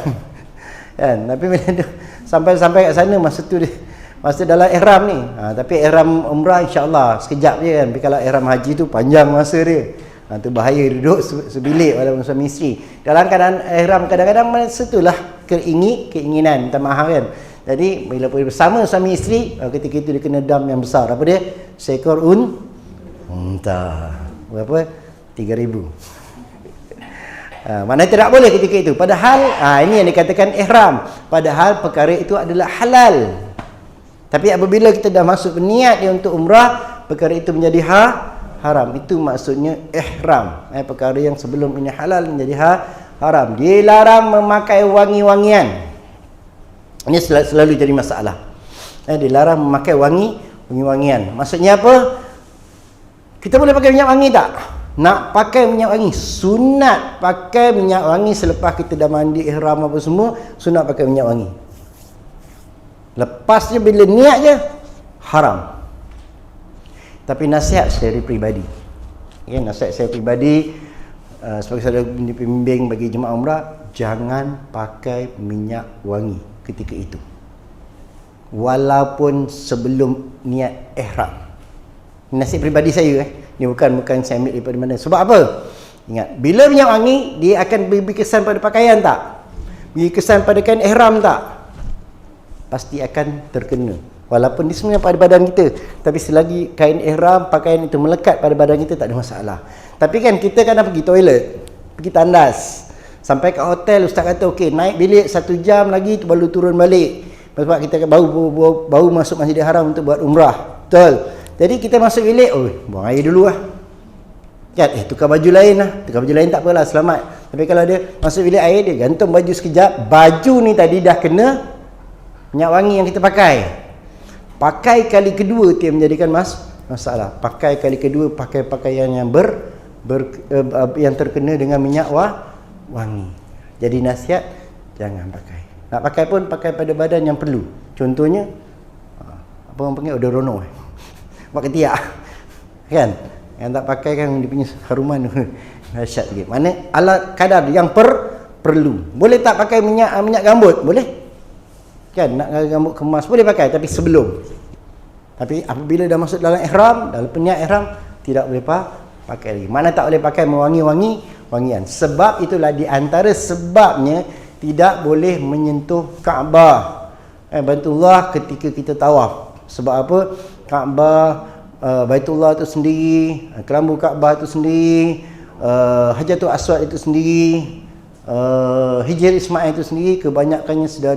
kan. Tapi bila sampai kat sana masa dalam ihram ni, tapi ihram umrah insyaAllah sekejap je kan. Tapi kalau ihram haji tu panjang masa dia, tu bahaya duduk sebilik walaupun suami isteri. Dalam keadaan ihram kadang-kadang masa tu lah keinginan minta maaf kan. Jadi bila bersama suami isteri, ketika itu dia kena dam yang besar. Apa dia? Seekor unta. Berapa? 3,000. Mana tidak boleh ketika itu. Padahal ini yang dikatakan ihram. Padahal perkara itu adalah halal. Tapi apabila kita dah masuk berniat dia untuk umrah, perkara itu menjadi haram. Itu maksudnya ihram. Perkara yang sebelum ini halal menjadi haram. Dilarang memakai wangi-wangian. Ini selalu jadi masalah. Dilarang memakai wangi-wangian. Maksudnya apa? Kita boleh pakai minyak wangi tak? Nak pakai minyak wangi, sunat pakai minyak wangi selepas kita dah mandi ihram apa semua, sunat pakai minyak wangi. Lepasnya bila niat je haram. Tapi nasihat saya pribadi. Nasihat saya pribadi sebagai saya pembimbing bagi jemaah umrah, jangan pakai minyak wangi ketika itu. Walaupun sebelum niat ihram. Nasihat pribadi saya Ni bukan saya ambil daripada mana. Sebab apa? Ingat, bila minyak wangi, dia akan beri kesan pada pakaian tak? Beri kesan pada kain ihram tak? Pasti akan terkena. Walaupun dia sebenarnya pada badan kita, tapi selagi kain ihram, pakaian itu melekat pada badan kita, tak ada masalah. Tapi kan kita kadang pergi toilet, pergi tandas, sampai kat hotel, ustaz kata okey, naik bilik 1 jam lagi tu baru turun balik. Sebab kita baru masuk Masjidil Haram untuk buat umrah. Betul. Jadi kita masuk bilik, buang air dulu lah. Kan, tukar baju lain lah. Tukar baju lain tak apalah, selamat. Tapi kalau dia masuk bilik air, dia gantung baju sekejap. Baju ni tadi dah kena minyak wangi yang kita pakai. Pakai kali kedua tu yang menjadikan masalah. Pakai kali kedua, pakai pakaian yang yang terkena dengan minyak wangi. Jadi nasihat, jangan pakai. Nak pakai pun pakai pada badan yang perlu. Contohnya, apa orang panggil odoronol. Buat ketiak. Kan? Yang tak pakai kan dia punya haruman dahsyat sikit. Mana alat kadar yang perlu. Boleh tak pakai minyak gambut? Boleh. Kan nak rambut kemas boleh pakai, tapi sebelum. Tapi apabila dah masuk dalam ihram, dalam niat ihram, tidak boleh pakai lagi. Mana tak boleh pakai wangian. Sebab itulah di antara sebabnya tidak boleh menyentuh Kaabah, Baitullah ketika kita tawaf. Sebab apa? Kaabah, Baitullah itu sendiri, kelambu Kaabah itu sendiri, Hajarul Aswad itu sendiri, Hijr Ismail itu sendiri, kebanyakannya sudah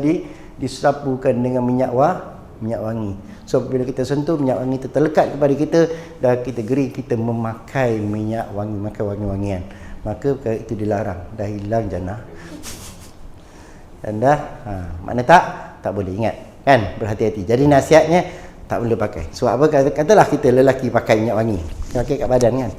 disapukan dengan minyak wangi. So bila kita sentuh, minyak wangi itu terlekat kepada kita, dan kita geri kita memakai minyak wangi, makan wangi-wangian, maka perkara itu dilarang. Dah hilang jannah. Dan dah makna tak boleh, ingat kan, berhati-hati. Jadi nasihatnya tak boleh pakai. Sebab apa? Katalah kita lelaki pakai minyak wangi, pakai kat badan kan,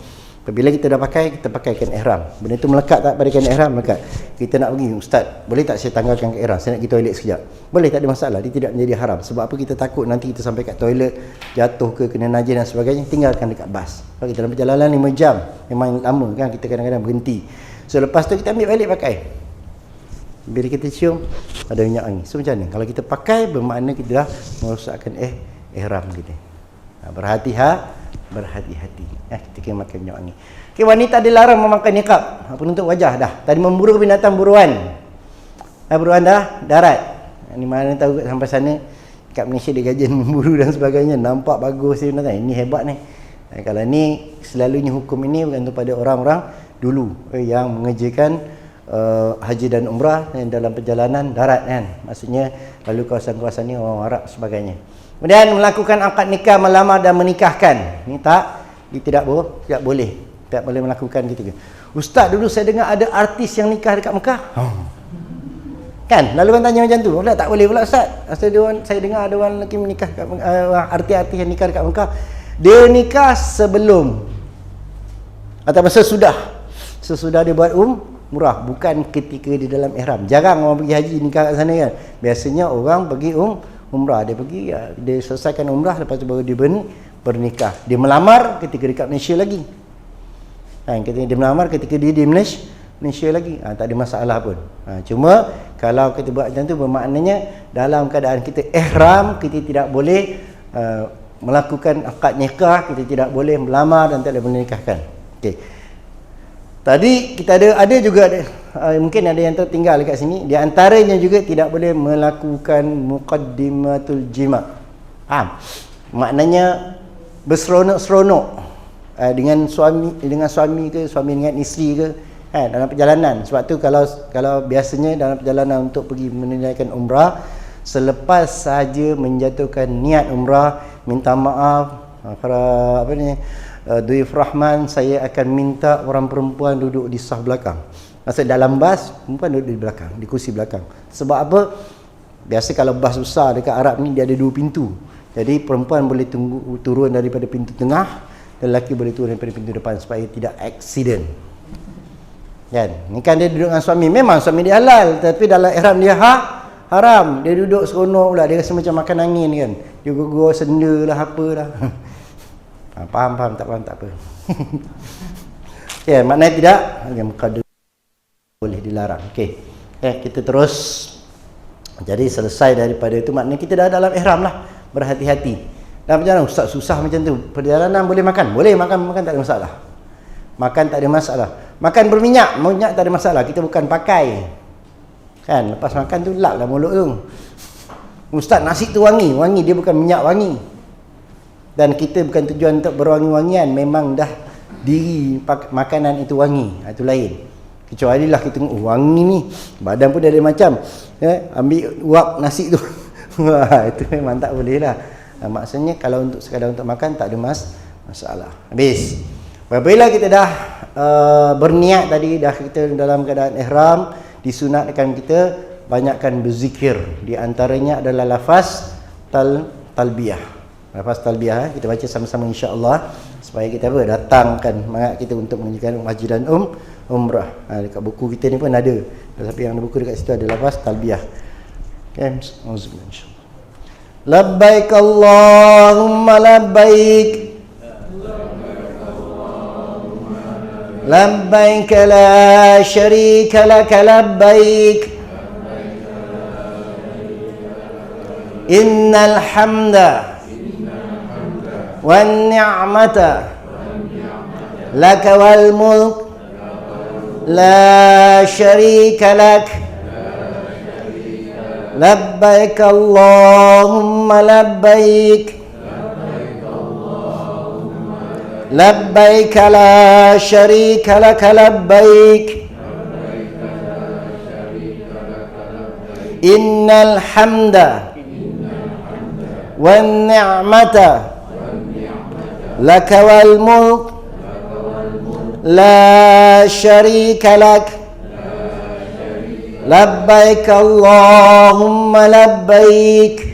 Apabila kita dah pakai, kita pakaikan ihram. Benda itu melekat tak pada kain ihram? Melekat. Kita nak pergi, ustaz, boleh tak saya tanggalkan kain ihram? Saya nak pergi toilet sekejap. Boleh, tak ada masalah. Dia tidak menjadi haram. Sebab apa? Kita takut nanti kita sampai kat toilet, jatuh ke, kena najis dan sebagainya, tinggalkan dekat bas. Kalau kita dalam perjalanan 5 jam, memang lama kan, kita kadang-kadang berhenti. So lepas tu kita ambil balik pakai. Bila kita cium, ada minyak wangi. So macam mana? Kalau kita pakai, bermakna kita dah merosakkan ihram kita. Berhati-hati ketika makan minyak wangi. Okay, wanita dilarang memakai niqab, penutup wajah dah. Tadi memburu binatang buruan. Buruan dah darat. Ini mana tahu sampai sana kat Malaysia dia gajian memburu dan sebagainya. Nampak bagus dia binatang. Ini hebat ni. Kalau ni selalunya hukum ini bukan untuk pada orang-orang dulu yang mengerjakan haji dan umrah dalam perjalanan darat kan. Maksudnya lalu kawasan-kawasan ni orang Arab sebagainya. Kemudian melakukan akad nikah, melamar dan menikahkan. Ni tidak boleh melakukan gitu. Ustaz, dulu saya dengar ada artis yang nikah dekat Mekah. Kan? Lalu orang tanya macam tu. Tak boleh pula ustaz. Saya dengar ada orang lelaki menikah dekat artis-artis yang nikah dekat Mekah. Dia nikah sebelum atau sesudah dia buat umrah, bukan ketika di dalam ihram. Jarang orang pergi haji nikah kat sana kan. Biasanya orang pergi umrah, dia pergi, dia selesaikan umrah, lepas tu baru dia bernikah. Dia melamar ketika dekat Malaysia lagi. Ketika dia melamar ketika dia di Malaysia lagi. Tak ada masalah pun. Cuma kalau kita buat macam tu, bermaknanya dalam keadaan kita ihram, kita tidak boleh melakukan akad nikah, kita tidak boleh melamar dan tidak boleh menikahkan. Okey. Tadi kita ada juga mungkin ada yang tertinggal dekat sini. Di antaranya juga tidak boleh melakukan muqaddimatul jima'. Maknanya berseronok-seronok dengan suami ke, suami dengan isteri ke dalam perjalanan. Sebab tu kalau biasanya dalam perjalanan untuk pergi menunaikan umrah, selepas sahaja menjatuhkan niat umrah, minta maaf Duif Rahman, saya akan minta orang perempuan duduk di saf belakang. Maksud dalam bas, perempuan duduk di belakang, di kursi belakang. Sebab apa? Biasa kalau bas besar dekat Arab ni dia ada 2 pintu. Jadi perempuan boleh turun daripada pintu tengah, dan lelaki boleh turun daripada pintu depan supaya tidak accident. Kan? Ni kan dia duduk dengan suami. Memang suami dia halal, tapi dalam ihram dia haram. Dia duduk seronok pula, dia rasa macam makan angin kan. Dia gugur senda lah, apa lah. Faham, tak faham tak apa. Ya, maknanya tidak yang muqaddim boleh dilarang. Okey. Kita terus. Jadi selesai daripada itu, maknanya kita dah dalam ihram lah. Berhati-hati. Dalam perjalanan ustaz susah macam tu. Perjalanan boleh makan? Boleh makan tak ada masalah. Makan tak ada masalah. Makan berminyak tak ada masalah. Kita bukan pakai. Kan, lepas makan tu lap dah mulut tu. Ustaz, nasi tu wangi dia bukan minyak wangi. Dan kita bukan tujuan untuk berwangi-wangian, memang dah diri makanan itu wangi, itu lain. Kecuali lah kita wangi ni, badan pun dah ada macam ambil uap nasi tu. Itu memang tak boleh lah. Maksudnya kalau sekadar untuk makan tak ada masalah. Habis. Apabila kita dah berniat tadi, dah kita dalam keadaan ihram, disunatkan kita banyakkan berzikir. Di antaranya adalah lafaz talbiyah. Lafaz talbiyah kita baca sama-sama insya-Allah supaya kita datangkan semangat kita untuk mengerjakan haji dan umrah. Dekat buku kita ni pun ada. Tapi yang ada buku dekat situ ada lafaz talbiyah. Okay, auzubillahi insyaallah. Labbaik Allahumma labbaik. Labbaik la syarika lak labbaik. Innal hamda wan ni'mata lak wal mulk la syarika lak. Labbaik Allahumma labbaik. Labbaik la syarika lak labbaik. Innal hamda wan ni'mata lak wal mulk la syarika lak. Labbaik Allahumma labbaik.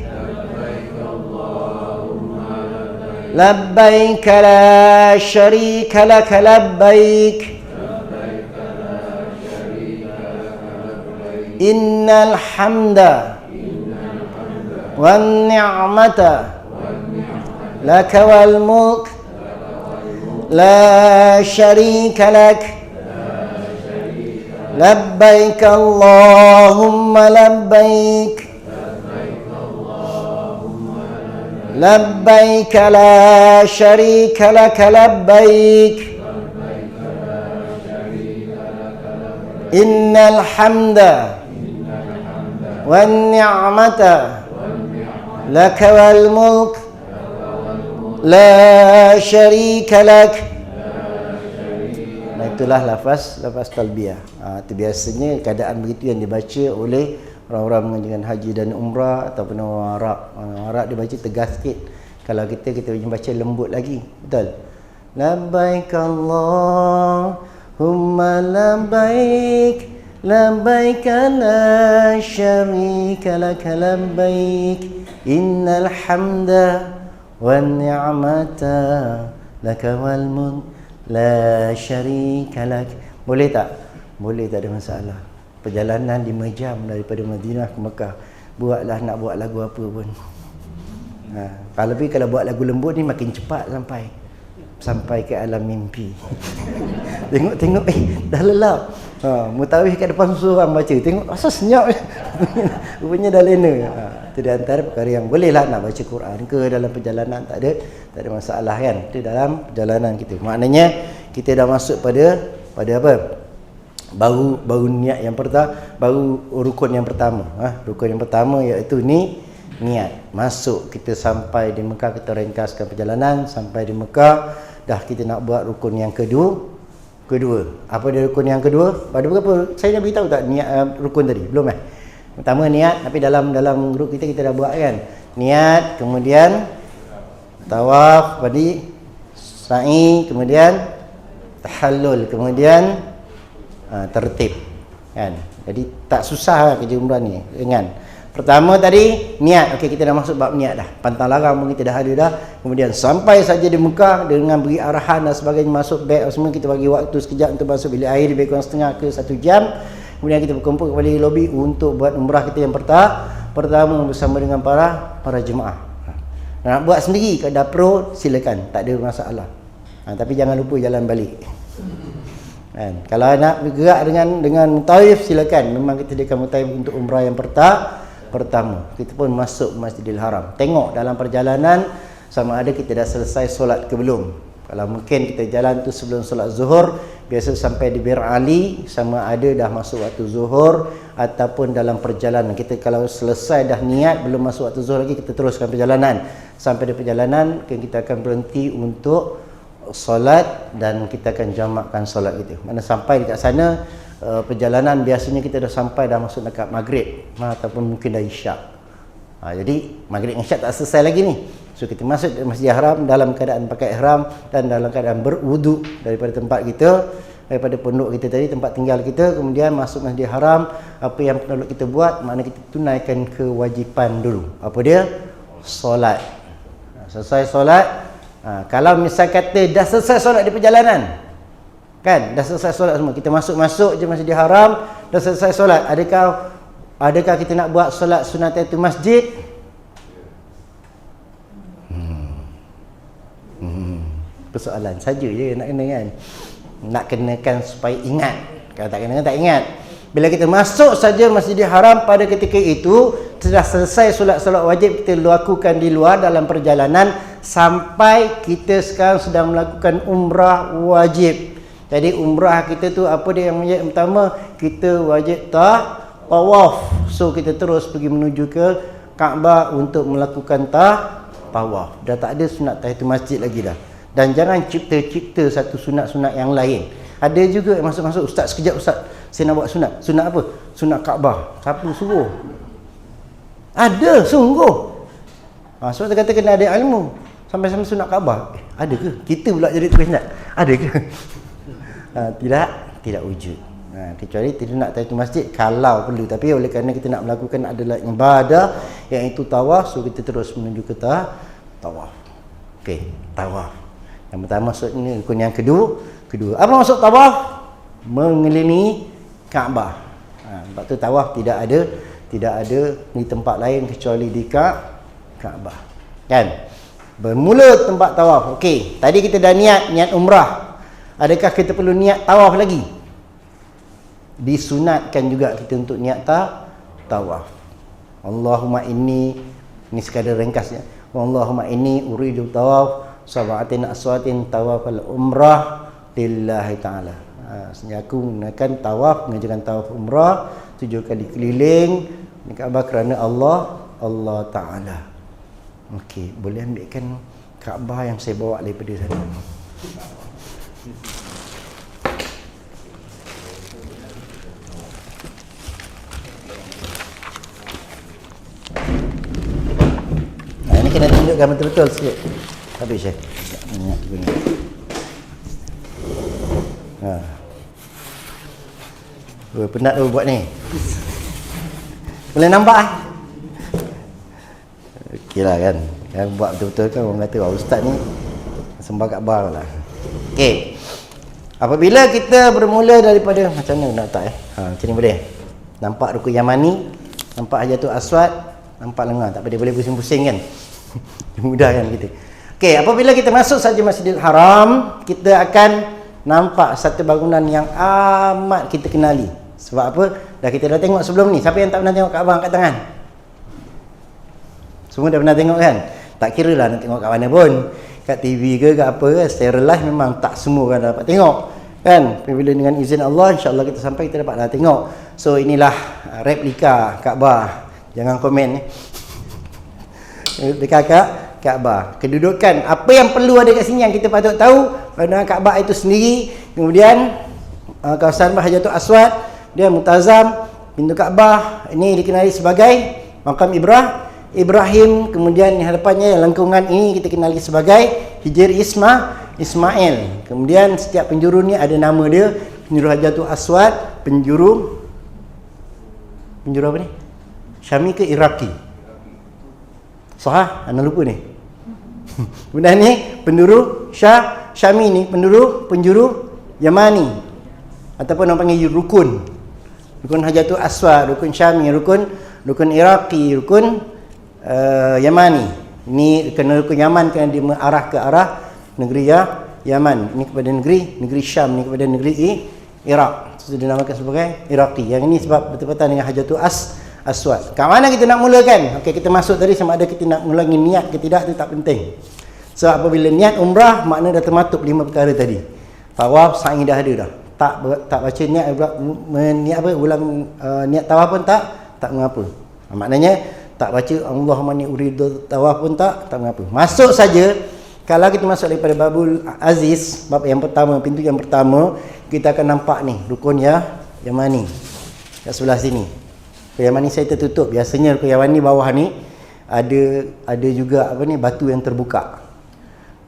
لبيك لا شريك لك لبيك إن الحمد والنعمة لك والملك لا شريك لك لبيك اللهم لبيك لبيك لا شريك لك لبيك إن الحمد والنعمة لك والملك لا شريك لك. Nah, itulah lafaz talbiyah. Itu biasanya keadaan begitu yang dibaca oleh orang-orang mengerjakan haji dan umrah ataupun orang Arab. Orang Arab dia baca tegas sikit. Kalau kita baca lembut lagi. Betul. Labbaik Allahumma labbaik labbaik la syarika lak labbaik innal hamda wan ni'mata lak wal mulk la syarika lak. Boleh tak? Boleh, tak ada masalah. Perjalanan 5 jam daripada Madinah ke Mekah. Buatlah nak buat lagu apa pun. Kalau buat lagu lembut ni makin cepat sampai ke alam mimpi. Tengok dah lelap. Mutawif kat depan susu orang baca. Tengok asal senyap. Rupanya dah lena. Itu di antara perkara yang bolehlah nak baca Quran ke dalam perjalanan, tak ada masalah kan. Itu dalam perjalanan kita. Maknanya kita dah masuk pada apa? Baru niat yang pertama, baru rukun yang pertama. Rukun yang pertama iaitu niat. Masuk kita sampai di Mekah, kita ringkaskan perjalanan sampai di Mekah, dah kita nak buat rukun yang kedua. Apa dia rukun yang kedua? Pada berapa? Saya dah beritahu tak niat rukun tadi? Belum Pertama niat, tapi dalam grup kita dah buat kan. Niat, kemudian tawaf, tadi sa'i, kemudian tahallul, kemudian tertib kan. Jadi tak susah kerja umrah ni. Ingat, pertama tadi niat. Okey, kita dah masuk bab niat dah. Pantang larang pun kita dah ada dah. Kemudian sampai saja di Mekah dengan beri arahan dan sebagainya, masuk beg semua, kita bagi waktu sekejap untuk masuk bilik air, lebih kurang setengah ke 1 jam. Kemudian kita berkumpul kembali di lobi untuk buat umrah kita yang pertama bersama dengan para jemaah. Nak buat sendiri kalau dah pro, silakan, tak ada masalah. Tapi jangan lupa jalan balik. Kan? Kalau nak bergerak dengan mutawif, silakan. Memang kita sediakan mutawif untuk umrah yang pertama. Kita pun masuk Masjidil Haram. Tengok dalam perjalanan sama ada kita dah selesai solat ke belum. Kalau mungkin kita jalan tu sebelum solat zuhur, biasa sampai di Bir Ali, sama ada dah masuk waktu zuhur ataupun dalam perjalanan. Kita kalau selesai dah niat, belum masuk waktu zuhur lagi, kita teruskan perjalanan. Sampai di perjalanan, kita akan berhenti untuk solat dan kita akan jamakkan solat kita. Mana sampai dekat sana, perjalanan biasanya kita dah sampai, dah masuk dekat maghrib ataupun mungkin dah isyak. Jadi maghrib dan isyak tak selesai lagi ni. So kita masuk ke Masjidil Haram dalam keadaan pakai ihram dan dalam keadaan berwuduk daripada tempat kita, daripada pondok kita tadi, tempat tinggal kita. Kemudian masuk Masjidil Haram, apa yang perlu kita buat, makna kita tunaikan kewajipan dulu. Apa dia? Solat. Selesai solat. Kalau misal kata dah selesai solat di perjalanan, kan, dah selesai solat semua, kita masuk je Masjidil Haram, dah selesai solat, adakah kita nak buat solat sunat tahiyatul masjid? Persoalan saja je nak kena kan. Nak kenakan supaya ingat. Kalau tak kena tak ingat. Bila kita masuk saja Masjidil Haram pada ketika itu, sudah selesai solat-solat wajib kita lakukan di luar dalam perjalanan sampai kita sekarang sedang melakukan umrah wajib. Jadi umrah kita tu apa dia yang wajib pertama? Kita wajib tawaf. So kita terus pergi menuju ke Kaabah untuk melakukan tawaf. Dah tak ada sunat tahiyatul masjid lagi dah. Dan jangan cipta-cipta satu sunat-sunat yang lain. Ada juga yang masuk-masuk, ustaz sekejap ustaz, saya nak buat sunat. Sunat apa? Sunat Kaabah. Siapa suruh? Ada, sungguh. Sebab dia kata kena ada ilmu. Sampai-sampai sunat Kaabah. Ada ke? Kita pula jadi tukang sunat. Ada ke? Tidak wujud. Kecuali tidak nak tahiyatul masjid kalau perlu. Tapi oleh kerana kita nak melakukan adalah ibadah, iaitu tawaf, so kita terus menuju ke tawaf. Okey, tawaf. Yang pertama maksud ni rukun yang kedua. Apa maksud tawaf? Mengelilingi Kaabah. Sebab tu tawaf tidak ada di tempat lain kecuali di Kaabah. Kan? Bermula tempat tawaf. Okey, tadi kita dah niat umrah. Adakah kita perlu niat tawaf lagi? Disunatkan juga kita untuk niat tawaf. Allahumma inni, ini sekadar ringkasnya. Allahumma inni uridu tawaf sab'atin aswatin tawafal umrah lillahi ta'ala. Sebenarnya aku menggunakan tawaf, mengerjakan tawaf umrah 7 kali keliling di Kaabah kerana Allah Ta'ala. Okey, boleh ambilkan Kaabah yang saya bawa daripada sana. Ini kena tunjukkan betul-betul sikit. Habis Syekh. Penat tu buat ni. Boleh nampak okey lah kan. Yang buat betul-betul kan orang kata ustaz ni sembah Kaabah lah. Okey. Apabila kita bermula daripada macam mana nak letak macam ni boleh. Nampak rukun Yamani, nampak Hajarul Aswad, nampak lengan. Tak boleh pusing-pusing kan. Mudah kan kita. Okey, apabila kita masuk saja Masjidil Haram, kita akan nampak satu bangunan yang amat kita kenali. Sebab apa? Kita dah tengok sebelum ni. Siapa yang tak pernah tengok Kaabah angkat tangan? Semua dah pernah tengok kan? Tak kira lah nak tengok kat mana pun. Kat TV ke kat apa ke, secara live memang tak semua kan dapat tengok. Kan? Bila dengan izin Allah, insya-Allah kita sampai kita dapatlah tengok. So inilah replika Kaabah. Jangan komen dekat Kaabah. Kedudukan apa yang perlu ada kat sini yang kita patut tahu pada Kaabah itu sendiri. Kemudian kawasan Hajarul Aswad, dia Multazam, pintu Kaabah ini dikenali sebagai makam Ibrahim. Kemudian di hadapannya lengkungan ini kita kenali sebagai Hijr Ismail. Kemudian setiap penjuru ni ada nama dia. Penjuru Hajarul Aswad, penjuru apa ni? Syami ke Iraqi? Sahah? Anda lupa ni. Kemudian ni penjuru Syami ni penjuru Yamani. Ataupun orang panggil rukun Hajarul Aswad, rukun Syami, rukun Iraqi, rukun Yamani. Ini kena rukun Yaman kerana dia mengarah ke arah negeri Yaman. Ini kepada negeri Syam, ini kepada negeri Iraq. So dinamakan sebagai Iraqi. Yang ini sebab bertepatan dengan Hajarul Aswad. Kat mana kita nak mulakan? Okey, kita masuk tadi sama ada kita nak mengulangi niat ke tidak, itu tak penting. So apabila niat umrah, makna dah termaktub 5 perkara tadi. Tawaf, sa'i dah ada dah. Tak baca niat ulang niat tawaf pun tak mengapa. Maknanya tak baca Allahumma ni uridu tawaf pun tak mengapa. Masuk saja. Kalau kita masuk daripada Babul Aziz, bab yang pertama, pintu yang pertama, kita akan nampak ni rukun Yamani kat sebelah sini. Yamani saya tertutup. Biasanya rukun Yamani bawah ni ada juga batu yang terbuka.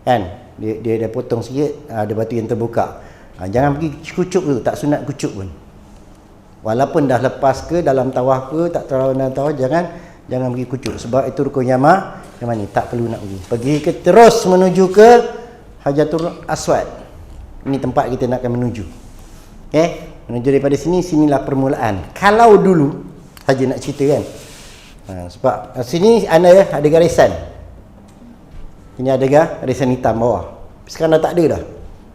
Kan? Dia potong sikit, ada batu yang terbuka. Jangan pergi kucuk tu, tak sunat kucuk pun. Walaupun dah lepas ke dalam tawaf ke, tak tahu dalam tawaf, jangan pergi kucuk sebab itu rukun Yamani, tak perlu nak pergi ke terus menuju ke Hajarul Aswad. Ini tempat kita nak akan menuju. Okey, menuju daripada sinilah permulaan. Kalau dulu saja nak cerita kan. Sebab sini ada garisan. Ini ada garisan hitam bawah. Sekarang dah tak ada dah.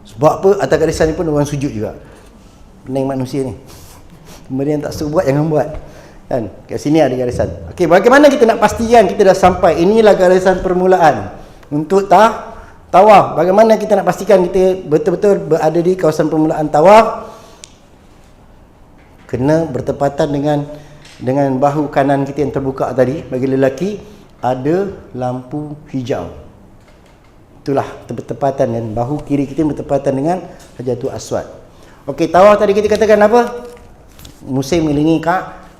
Sebab apa? Atas garisan ni pun orang sujud juga. Pening manusia ni. Benda yang tak suka buat jangan buat. Kan? Kat sini ada garisan. Okey, bagaimana kita nak pastikan kita dah sampai? Inilah garisan permulaan untuk tawaf. Bagaimana kita nak pastikan kita betul-betul berada di kawasan permulaan tawaf? Kena bertepatan dengan bahu kanan kita yang terbuka tadi. Bagi lelaki ada lampu hijau. Itulah bertepatan, dan bahu kiri kita bertepatan dengan Hajarul Aswad. Okey, tawaf tadi kita katakan apa? Musim mengelilingi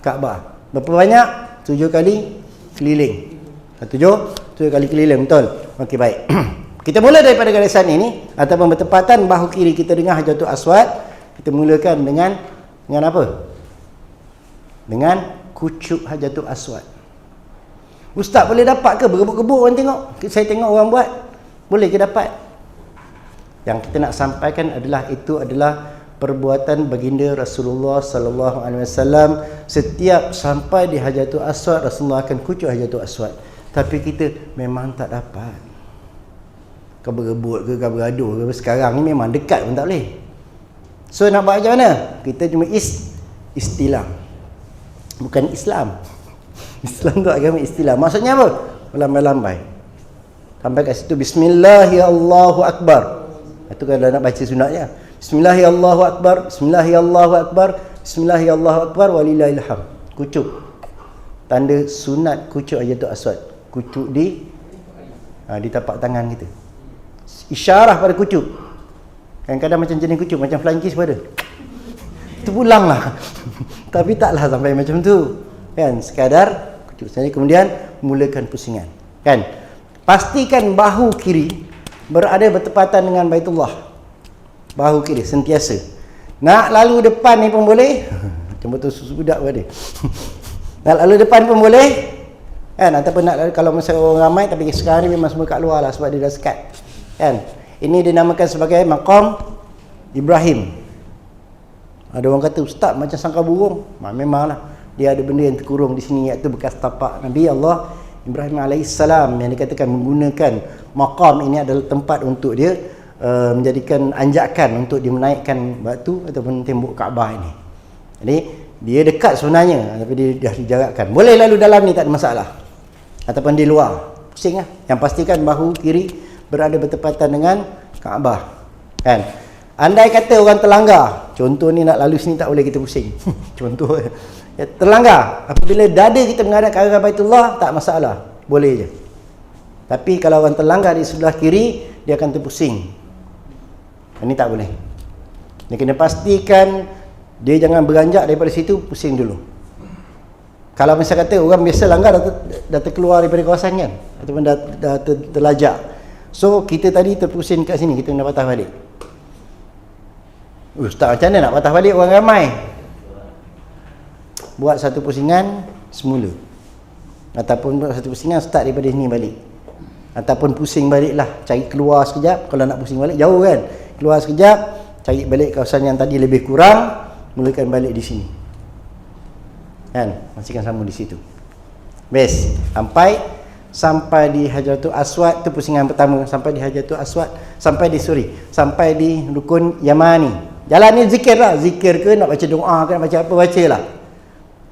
Kaabah. Berapa banyak? 7 kali keliling. 7 kali keliling, betul? Okey, baik. Kita mula daripada garisan ini ataupun bertepatan bahu kiri kita dengan Hajarul Aswad. Kita mulakan dengan apa? Dengan kucuk Hajarul Aswad. Ustaz boleh dapat ke bergebuk-gebuk orang tengok? Saya tengok orang buat. Boleh ke dapat? Yang kita nak sampaikan adalah itu adalah perbuatan baginda Rasulullah sallallahu alaihi wasallam. Setiap sampai di Hajarul Aswad, Rasulullah akan kucuk Hajarul Aswad. Tapi kita memang tak dapat. Kau berebut ke, kau bergaduh ke, sekarang ni memang dekat pun tak boleh. So nak buat macam mana? Kita cuma istilah. Bukan Islam. Islam tu agama istilah. Maksudnya apa? Melambai-lambai. Sampai kat situ Bismillahirrahmanirrahim. Itu kalau nak baca sunatnya. Bismillahirrahmanirrahim. Bismillahirrahmanirrahim. Bismillahirrahmanirrahim. Walillahilham. Kucuk. Tanda sunat kucuk Hajarul Aswad. Kucuk di tapak tangan kita. Isyarah pada kucuk. Kadang-kadang macam jenis kucuk, macam flying kiss pada. Itu pulang lah. Tapi taklah sampai macam tu. Kan? Sekadar kucuk. Jadi kemudian mulakan pusingan. Kan? Pastikan bahu kiri berada bertepatan dengan Baitullah. Bahu kiri sentiasa. Nak lalu depan ni pun boleh. Macam betul susu budak pada. Nak lalu depan pun boleh. Kan? Ataupun nak lalu, kalau masa orang ramai, tapi sekarang ni memang semua kat luar lah sebab dia dah sekat. Kan? Ini dinamakan sebagai maqam Ibrahim. Ada orang kata, ustaz macam sangka burung. Memanglah. Dia ada benda yang terkurung di sini, iaitu bekas tapak Nabi Allah Ibrahim alaihissalam, yang dikatakan menggunakan maqam ini adalah tempat untuk dia menjadikan anjakan untuk dia menaikkan batu ataupun tembok Kaabah ini. Jadi dia dekat sebenarnya, tapi dia dah dijarakkan. Boleh lalu dalam ni, tak ada masalah. Ataupun di luar, pusing lah. Yang pastikan bahu kiri berada bertepatan dengan Kaabah. Kan? Andai kata orang terlanggar, contoh ni nak lalu sini tak boleh, kita pusing. Contoh ya, terlanggar. Apabila dada kita menghadap ke arah Baitullah, tak masalah, boleh je. Tapi kalau orang terlanggar di sebelah kiri, dia akan terpusing. Ini tak boleh. Dia kena pastikan dia jangan beranjak daripada situ, pusing dulu. Kalau misal kata orang biasa langgar dah terkeluar daripada kawasan kan, ataupun dah terlajak, so kita tadi terpusing kat sini, kita kena patah balik. Ustaz, macam mana nak patah balik orang ramai? Buat satu pusingan semula. Ataupun buat satu pusingan, start daripada sini balik. Ataupun pusing balik lah, cari keluar sekejap. Kalau nak pusing balik, jauh kan? Keluar sekejap, cari balik kawasan yang tadi lebih kurang, mulakan balik di sini. Kan? Masihkan sama di situ. Best. Sampai di Hajarul Aswad, tu pusingan pertama. Sampai di Hajarul Aswad, sampai di Rukun Yamani. Jalan ni zikir lah. Zikir ke, nak baca doa ke, nak baca apa, baca lah.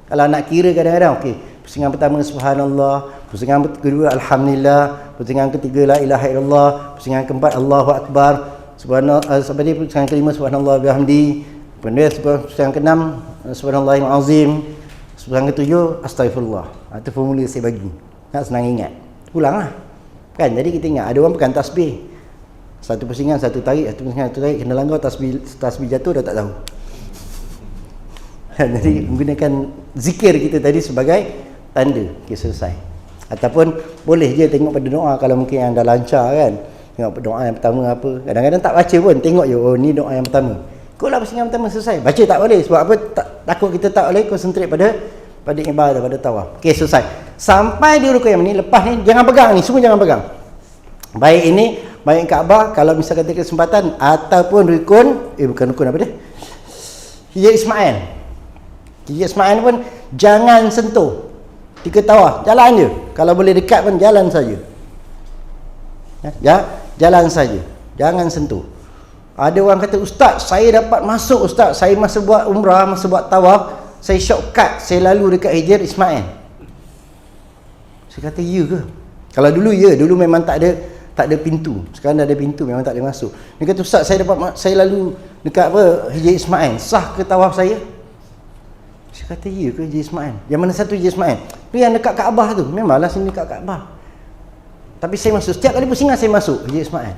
Kalau nak kira kadang-kadang, okey. Pusingan pertama Subhanallah, pusingan kedua Alhamdulillah, pusingan ketiga La ilaha illallah, pusingan keempat Allahu Akbar, Subhanallah, sampai di pusingan kelima Subhanallah bihamdi, kemudian pusingan keenam Subhanallahil azim, pusingan ketujuh Astaghfirullah. Itu formula saya bagi. Nak senang ingat. Ulang lah. Kan? Jadi kita ingat, ada orang pegang tasbih. Satu pusingan, satu tarik, kena langgar, tasbih jatuh dah tak tahu. Jadi menggunakan zikir kita tadi sebagai tanda, okay, selesai. Ataupun boleh je tengok pada doa kalau mungkin yang dah lancar kan. Tengok doa yang pertama apa. Kadang-kadang tak baca pun, tengok je, oh ni doa yang pertama. Ikutlah pusingan pertama selesai. Baca tak boleh, sebab apa? Takut kita tak boleh konsentrate pada ibadah, pada tawaf. Okey, selesai. Sampai di rukun yang ni, lepas ni jangan pegang ni, semua jangan pegang. Baik ini, baik Kaabah, kalau misalkan ada kesempatan, ataupun bukan rukun apa dia? Hijr Ismail. Hijr Ismail pun jangan sentuh. 3 tawaf, jalan je. Kalau boleh dekat pun jalan saja. Ya, jalan saja. Jangan sentuh. Ada orang kata, ustaz, saya dapat masuk ustaz. Saya masa buat umrah, masa buat tawaf, saya shortcut, saya lalu dekat Hijr Ismail. Saya kata, ya ke? Kalau dulu ya, dulu memang tak ada pintu. Sekarang dah ada pintu, memang tak boleh masuk. Dia kata, ustaz, saya lalu dekat Hijr Ismail. Sah ke tawaf saya? Saya kata, ya ke Hijr Ismail? Yang mana satu Hijr Ismail? Tu yang dekat Kaabah tu. Memanglah sini dekat Kaabah. Tapi saya masuk, setiap kali pusingan saya masuk Hijr Ismail.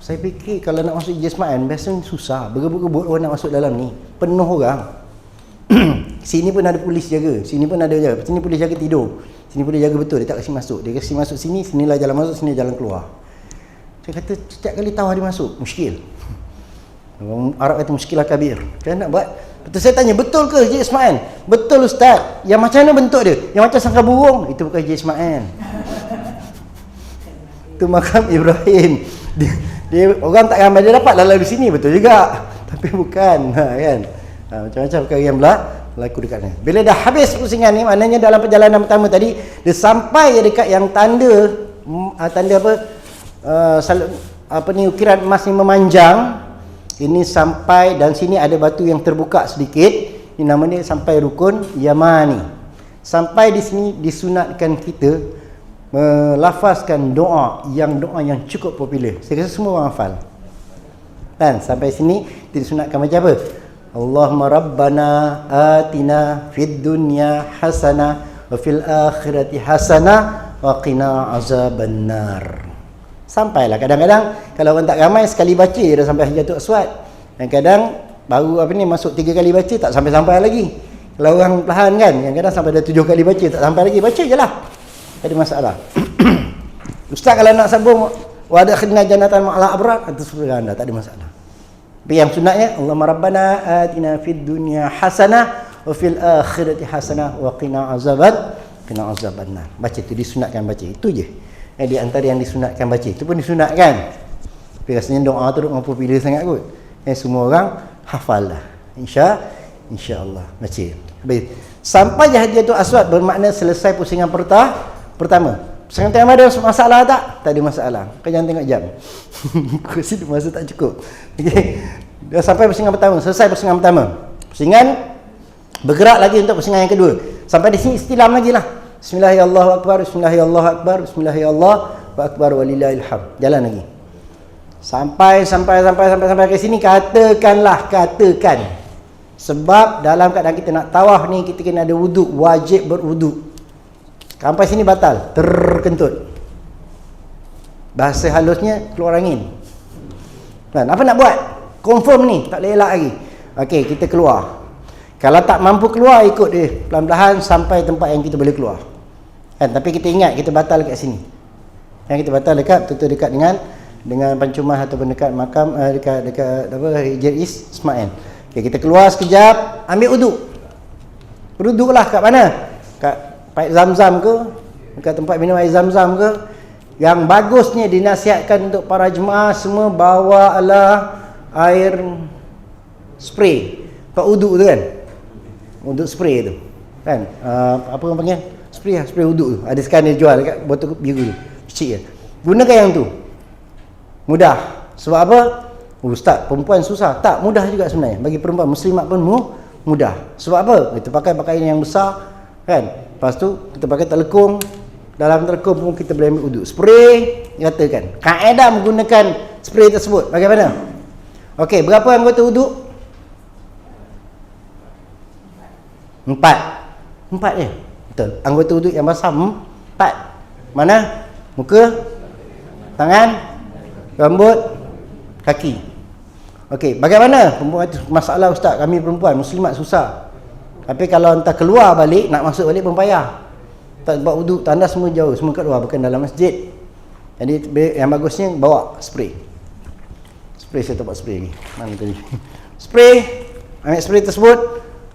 Saya fikir kalau nak masuk Hijr Ismail biasanya susah, berebut-rebut orang nak masuk dalam ni, penuh orang. Sini pun ada polis jaga, sini pun ada jaga, sini polis jaga tidur, sini polis jaga betul, dia tak kasi masuk, dia kasi masuk sini, sinilah jalan masuk, sini jalan keluar. Saya kata setiap kali tawaf dia masuk, muskil. Orang Arab kata muskilah kabir. Kan nak buat? Betul, saya tanya, betul ke Hijr Ismail? Betul ustaz. Yang macam mana bentuk dia? Yang macam sangka burung, itu bukan Hijr Ismail. Itu makam Ibrahim. Dia orang tak ramai dia dapat lalu di sini, betul juga. Tapi bukan, kan. Macam-macam perkara yang berlaku dekat ni. Bila dah habis pusingan ni, maknanya dalam perjalanan pertama tadi dia sampai dekat yang tanda ukiran emas ni memanjang. Ini sampai, dan sini ada batu yang terbuka sedikit. Ini namanya sampai rukun Yamani. Sampai di sini disunatkan kita melafazkan doa yang cukup popular. Saya rasa semua orang hafal. Kan? Sampai sini disunatkan macam apa? Allahumma rabbana atina fid dunya hasanah wa fil akhirati hasanah wa qina azabannar. Sampailah. Kadang-kadang kalau orang tak ramai, sekali baca dah sampai Hajatul Aswad. Dan kadang baru masuk 3 kali baca tak sampai-sampai lagi. Kalau orang perlahan kan, yang kadang sampai dah 7 kali baca tak sampai lagi, baca je lah. Tak ada masalah. Ustaz kalau nak sambung wadah khidna janatan ma'ala abrar, itu sudah anda, tak ada masalah. Tapi yang sunatnya Allahumma rabbana atina fid dunya hasanah wa fil akhirati hasanah wa qina azabannar. Baca tu disunatkan baca. Itu je. Di antara yang disunatkan baca. Itu pun disunatkan. Tapi rasanya doa tu duk popular sangat kot. Semua orang hafal lah. Insya-Allah baca. Habis. Sampai Hajatul Aswad bermakna selesai pusingan pertama. Pusingan pertama ada masalah tak? Tak ada masalah. Kau jangan tengok jam. Kursi masa tak cukup. Okey. Dah sampai pusingan pertama, selesai pusingan pertama. Pusingan bergerak lagi untuk pusingan yang kedua. Sampai di sini istilam lagi lah. Bismillahirrahmanirrahim. Bismillahirrahmanirrahim. Bismillahirrahmanirrahim. Walillahil hamd. Jalan lagi. Sampai ke sini, katakan. Sebab dalam keadaan kita nak tawaf ni, kita kena ada wuduk, wajib berwuduk. Sampai sini batal, terkentut. Bahasa halusnya keluar angin. Kan, apa nak buat? Confirm ni, tak boleh elak lagi. Okey, kita keluar. Kalau tak mampu keluar, ikut dia pelan-pelan sampai tempat yang kita boleh keluar. Kan, tapi kita ingat kita batal dekat sini. Yang kita batal dekat dengan Pancumah ataupun dekat makam dekat Hijr East Ismail. Okay, kita keluar sekejap, ambil uduk. Beruduklah kat mana? Kat paip Zam-Zam ke? Dekat tempat minum air Zam-Zam ke? Yang bagusnya dinasihatkan untuk para jemaah semua bawalah air spray. Pak uduk tu kan? Uduk spray tu. Kan? Apa orang panggil? Spray uduk tu. Ada sekarang dia jual dekat botol biru tu. Kecil je. Gunakan yang tu. Mudah. Sebab apa? Ustaz, perempuan susah. Tak, mudah juga sebenarnya. Bagi perempuan muslimat pun mudah. Sebab apa? Kita pakai pakaian yang besar, kan? Lepas tu kita pakai telekung. Dalam telekung pun kita boleh ambil uduk. Spray, katakan. Kaedah menggunakan spray tersebut. Bagaimana? Okey, berapa anggota uduk? 4 je. Betul. Anggota uduk yang basah 4. Mana? Muka, tangan, rambut, kaki. Okey, bagaimana? Perempuan itu masalah ustaz, kami perempuan muslimat susah. Tapi kalau entah keluar balik, nak masuk balik pun payah. Tak buat wuduk, tanda semua jauh, semua kat luar, bukan dalam masjid. Jadi yang bagusnya bawa spray. Spray, saya tak buat spray lagi. Mana tadi? Spray, ambil spray tersebut.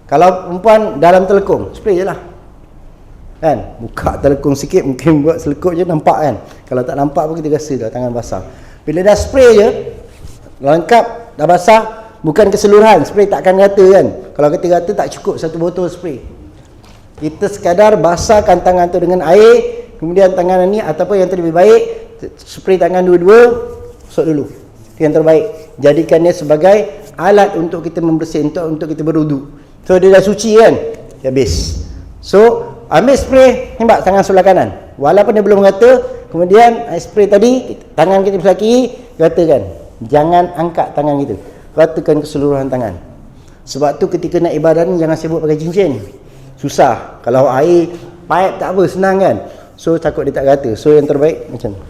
Kalau perempuan dalam telekung, spray je lah. Kan? Buka telekung sikit, mungkin buat selekut je, nampak kan? Kalau tak nampak pun kita rasa dah tangan basah. Bila dah spray je, lengkap, dah basah, bukan keseluruhan, spray takkan rata kan? Kalau kita rata tak cukup satu botol spray. Kita sekadar basahkan tangan tu dengan air, kemudian tangan ni ataupun yang lebih baik, spray tangan dua-dua, masuk dulu. Itu yang terbaik. Jadikannya sebagai alat untuk kita membersih, untuk kita berwuduk. So dia dah suci kan? Dia habis. So ambil spray, tembak tangan sebelah kanan. Walaupun dia belum rata, kemudian spray tadi, tangan kita sebelah kiri, ratakan. Jangan angkat tangan kita, ratakan keseluruhan tangan. Sebab tu ketika nak ibadah ni jangan sibuk pakai cincin. Susah. Kalau air pipe tak apa, senang kan. So takut dia tak rata. So yang terbaik macam tu.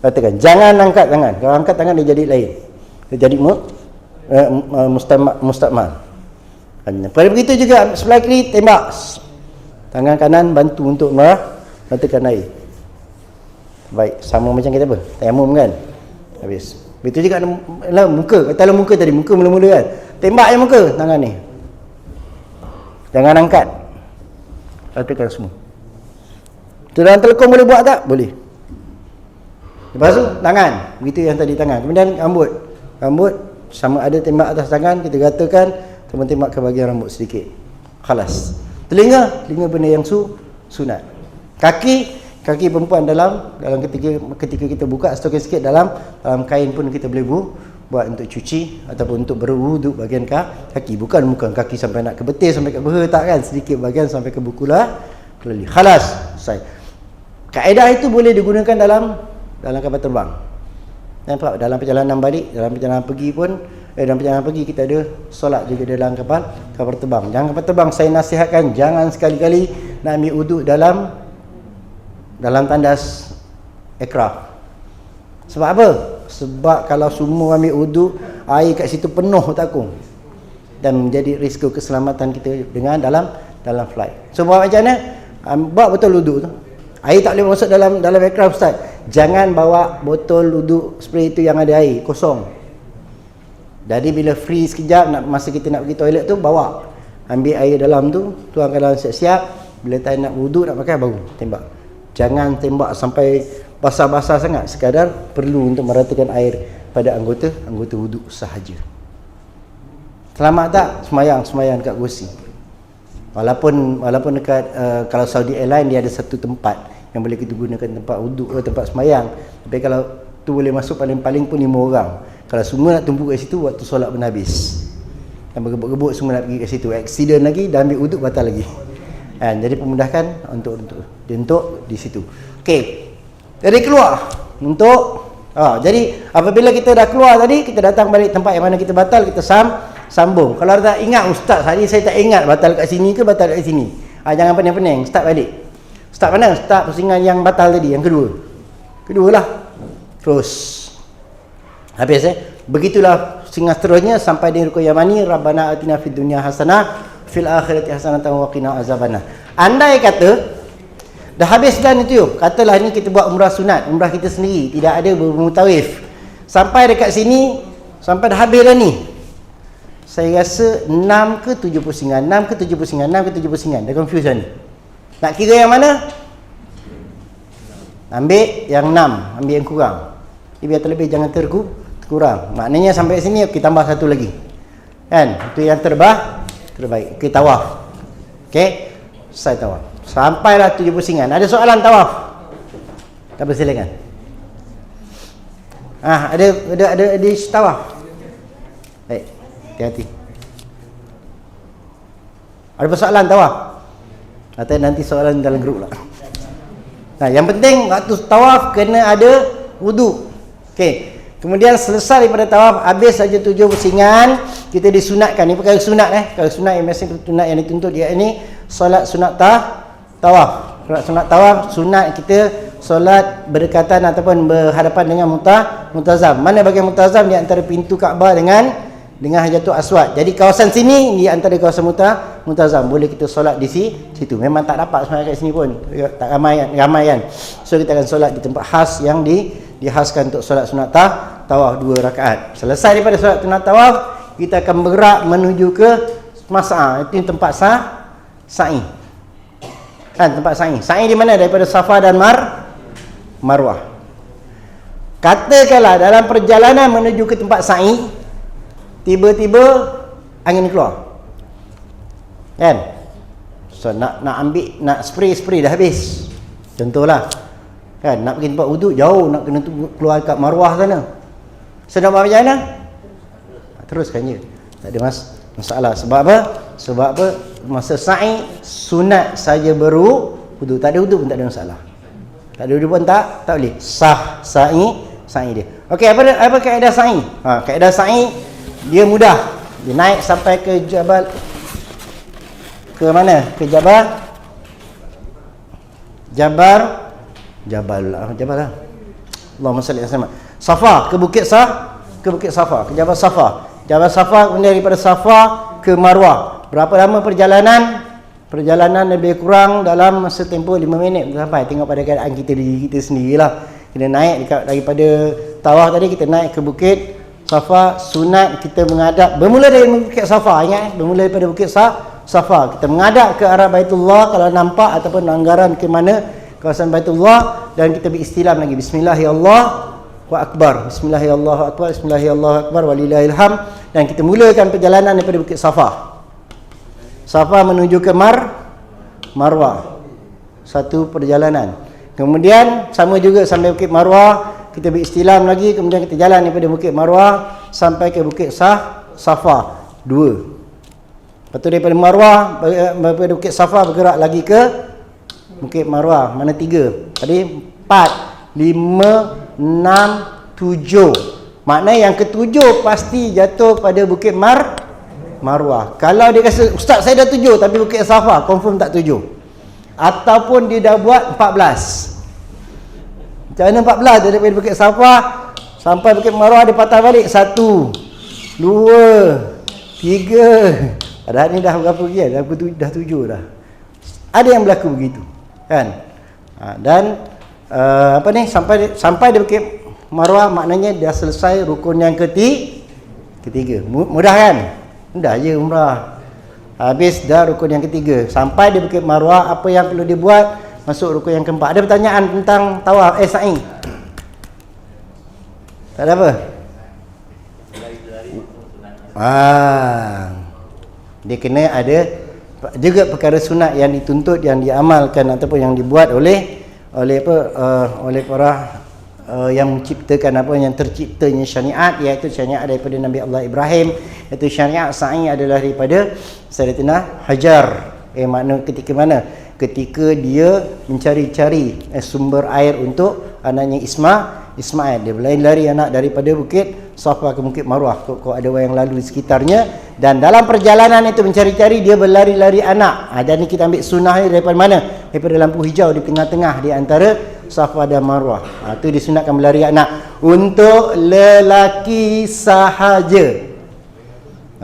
Ratakan. Jangan angkat tangan. Kalau angkat tangan dia jadi lain. Dia jadi mustakmal. Pada begitu juga sebelah kiri tembak. Tangan kanan bantu untuk ratakan air. Baik, sama macam kita apa? Tayamum kan? Habis. Begitu juga dalam muka. Dalam muka tadi, muka mula-mula kan. Tembak je muka, tangan ni. Jangan angkat. Ratakan semua. Tu dalam telekung boleh buat tak? Boleh. Lepas tu tangan, begitu yang tadi tangan. Kemudian rambut. Rambut sama ada tembak atas tangan, kita gatakan, tembak ke bahagian rambut sedikit. Khalas. Telinga benda yang sunat. Kaki perempuan dalam ketika kita buka sikit dalam kain pun kita boleh buat untuk cuci ataupun untuk berwuduk bahagian kaki. Bukan kaki sampai nak ke betis, sampai ke beha, tak kan, sedikit bahagian sampai ke buku kelali. Khalas, selesai. Kaedah itu boleh digunakan dalam kapal terbang. Nampak, dalam perjalanan balik, dalam perjalanan pergi pun, dalam perjalanan pergi kita ada solat juga dalam kapal terbang. Dalam kapal terbang saya nasihatkan jangan sekali-kali nak ambil wuduk dalam tandas aircraft. Sebab apa? Sebab kalau semua ambil wuduk, air kat situ penuh takung dan menjadi risiko keselamatan kita dengan dalam flight. So buat macam mana? Buat betul wuduk tu. Air tak boleh masuk dalam aircraft, Ustaz. Jangan bawa botol wuduk spray tu yang ada air kosong. Jadi bila free sekejap, masa kita nak pergi toilet tu, bawa, ambil air dalam tu, tuangkan dalam siap-siap. Bila tak nak wuduk, nak pakai, baru tembak. Jangan tembak sampai basah-basah sangat. Sekadar perlu untuk meratakan air pada anggota wuduk sahaja. Selamat tak semayang dekat kursi? Walaupun dekat kalau Saudi Airline dia ada satu tempat yang boleh kita gunakan tempat wuduk, tempat semayang. Tapi kalau tu boleh masuk paling pun 5 orang. Kalau semua nak tumpuk kat situ, waktu solat pun habis. Dan bergebuk-gebuk semua nak pergi kat situ. Accident lagi, dah ambil wuduk, batal lagi. Jadi pemudahkan untuk di situ. Okey. Jadi keluar untuk jadi apabila kita dah keluar tadi, kita datang balik tempat yang mana kita batal, kita sambung. Kalau tak ingat, Ustaz, hari saya tak ingat batal kat sini ke batal kat sini. Jangan pening-pening, start balik. Start mana? Start pusingan yang batal tadi, yang kedua lah. Terus habis begitulah pusingan seterusnya sampai di rukun yang mani, Rabbana atina fid dunya hasanah fil akhirati hasanatan wa qina azabannar. Andai kata dah habis dan itu, katalah ni kita buat umrah sunat, umrah kita sendiri, tidak ada bermutawif. Sampai dekat sini, sampai dah habis dah ni. Saya rasa 6 ke 7 pusingan, dah confuse dah ni. Nak kira yang mana? Ambil yang 6, ambil yang kurang. Biar terlebih, jangan terkurang. Maknanya sampai sini kita tambah satu lagi. Kan? Itu yang terbaik. Okey, tawaf. Okey. Selesai tawaf. Sampailah 7 pusingan. Ada soalan tawaf? Tak persilakan. Ada tawaf. Baik. Hati-hati. Ada persoalan tawaf? Atau nanti soalan dalam grup lah. Yang penting waktu tawaf kena ada wuduk. Okey. Kemudian selesai daripada tawaf, habis saja 7 pusingan, kita disunatkan. Ini perkara sunat Kalau sunat yang biasa sunat yang dituntut dia ini solat sunat tawaf. Solat sunat tawaf, sunat kita solat berdekatan ataupun berhadapan dengan multazam. Mana bahagian multazam? Di antara pintu Kaabah dengan Hajarul Aswad. Jadi kawasan sini di antara kawasan multazam. Boleh kita solat di situ. Memang tak dapat solat kat sini pun. Tak ramai kan. So kita akan solat di tempat khas yang dihaskan untuk solat sunat tawaf 2 rakaat. Selesai daripada solat sunat tawaf, kita akan bergerak menuju ke Mas'ah. Itu tempat sa'i. Kan tempat sa'i. Sa'i di mana? Daripada Safa dan Marwah. Katakanlah dalam perjalanan menuju ke tempat sa'i, tiba-tiba angin keluar. Kan? So nak ambil, nak spray dah habis. Contohlah. Kan nak pergi tempat wuduk jauh, nak kena keluar kat Marwah sana. So nak buat macam mana? Teruskan je. Tak ada masalah. Sebab apa? Masa sa'i sunat saja wuduk. Tak ada wuduk pun tak ada masalah. Tak ada wuduk pun tak boleh. Sah sa'i dia. Okey, apa kaedah sa'i? Kaedah sa'i dia mudah. Dia naik sampai ke Jabal, ke mana? Ke Jabal lah. Allahumma salli alaihi wasallam. Safa, ke Bukit Safa, ke Jabal Safa. Jabal Safa, kemudian daripada Safa ke Marwah. Berapa lama perjalanan? Perjalanan lebih kurang dalam masa tempoh 5 minit sampai. Tengok pada keadaan kita sendirilah. Kita naik daripada tawaf tadi, kita naik ke Bukit Safa. Sunat kita menghadap, bermula dari Bukit Safa, ingat bermula daripada Bukit Safa, kita menghadap ke arah Baitullah kalau nampak, ataupun anggaran ke mana kawasan Baitullah, dan kita beristilam lagi. Bismillahirrahmanirrahim wa akbar. Bismillahirrahmanirrahim. Bismillahirrahmanirrahim walillahilham. Dan kita mulakan perjalanan daripada Bukit Safa. Safa menuju ke Marwah. Satu perjalanan. Kemudian sama juga sampai Bukit Marwah, kita beristilam lagi, kemudian kita jalan daripada Bukit Marwah sampai ke Bukit Safa. 2. Lepas tu daripada Marwah, daripada Bukit Safa bergerak lagi ke Bukit Marwah. Mana 3? Tadi 4, 5, 6, 7. Maknanya yang ke-7 pasti jatuh pada Bukit Marwah. Kalau dia kata, Ustaz saya dah 7 tapi Bukit Safa, confirm tak 7. Ataupun dia dah buat 14. Macam mana 14? Daripada Bukit Safa sampai Bukit Marwah dia patah balik. 1, 2, 3. Padahal ni dah berapa lagi kan? Dah 7 dah. Ada yang berlaku begitu kan? Dan sampai di Bukit Marwah, maknanya dah selesai rukun yang ketiga. Mudah kan? Mudah je umrah. Habis dah rukun yang ketiga. Sampai di Bukit Marwah, apa yang perlu dibuat? Masuk rukun yang keempat. Ada pertanyaan tentang tawaf sa'i? Tak ada apa? Dia kena ada juga perkara sunat yang dituntut, yang diamalkan ataupun yang dibuat oleh para yang menciptakan yang terciptanya syariat, iaitu syariat daripada Nabi Allah Ibrahim, iaitu syariat sa'i adalah daripada Sayyidatina Hajar. Makna ketika mana? Ketika dia mencari-cari sumber air untuk anaknya Ismail. Dia berlari anak daripada Bukit Safa ke Bukit Marwah. Kalau ada orang yang lalu di sekitarnya, dan dalam perjalanan itu mencari-cari, dia berlari-lari anak. Dan ni kita ambil sunnahnya daripada mana? Daripada lampu hijau di tengah-tengah di antara Safa dan Marwah. Itu disunatkan berlari anak untuk lelaki sahaja.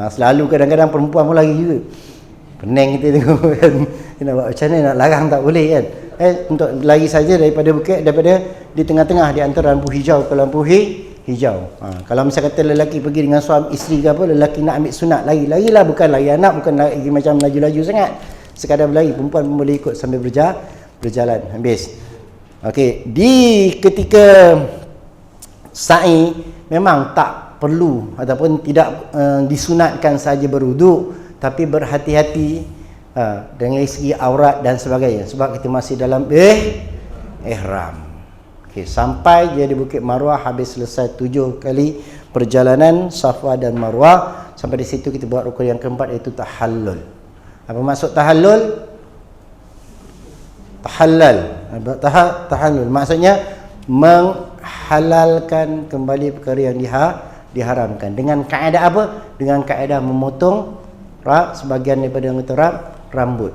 Selalu kadang-kadang perempuan pun lari juga. Pening kita tengok kan. Nak buat macam mana, nak larang tak boleh kan. Untuk lari saja daripada bukit, daripada di tengah-tengah di antara lampu hijau ke lampu hijau. Kalau misalnya kata lelaki pergi dengan suami isteri ke apa, lelaki nak ambil sunat, larilah, bukan lari anak, bukan lari macam laju-laju sangat, sekadar berlari. Perempuan pun boleh ikut sambil berjalan. Habis. Okey, di ketika sa'i memang tak perlu ataupun tidak disunatkan saja berwuduk, tapi berhati-hati dengan segi aurat dan sebagainya, sebab kita masih dalam ihram. Okey, sampai dia di Bukit Marwah, habis selesai 7 kali perjalanan Safa dan Marwah. Sampai di situ kita buat rukun yang keempat, iaitu tahallul. Apa maksud tahallul? Tahallul maksudnya menghalalkan kembali perkara yang diharamkan. Dengan kaedah apa? Dengan kaedah memotong sebahagian daripada anggota rambut.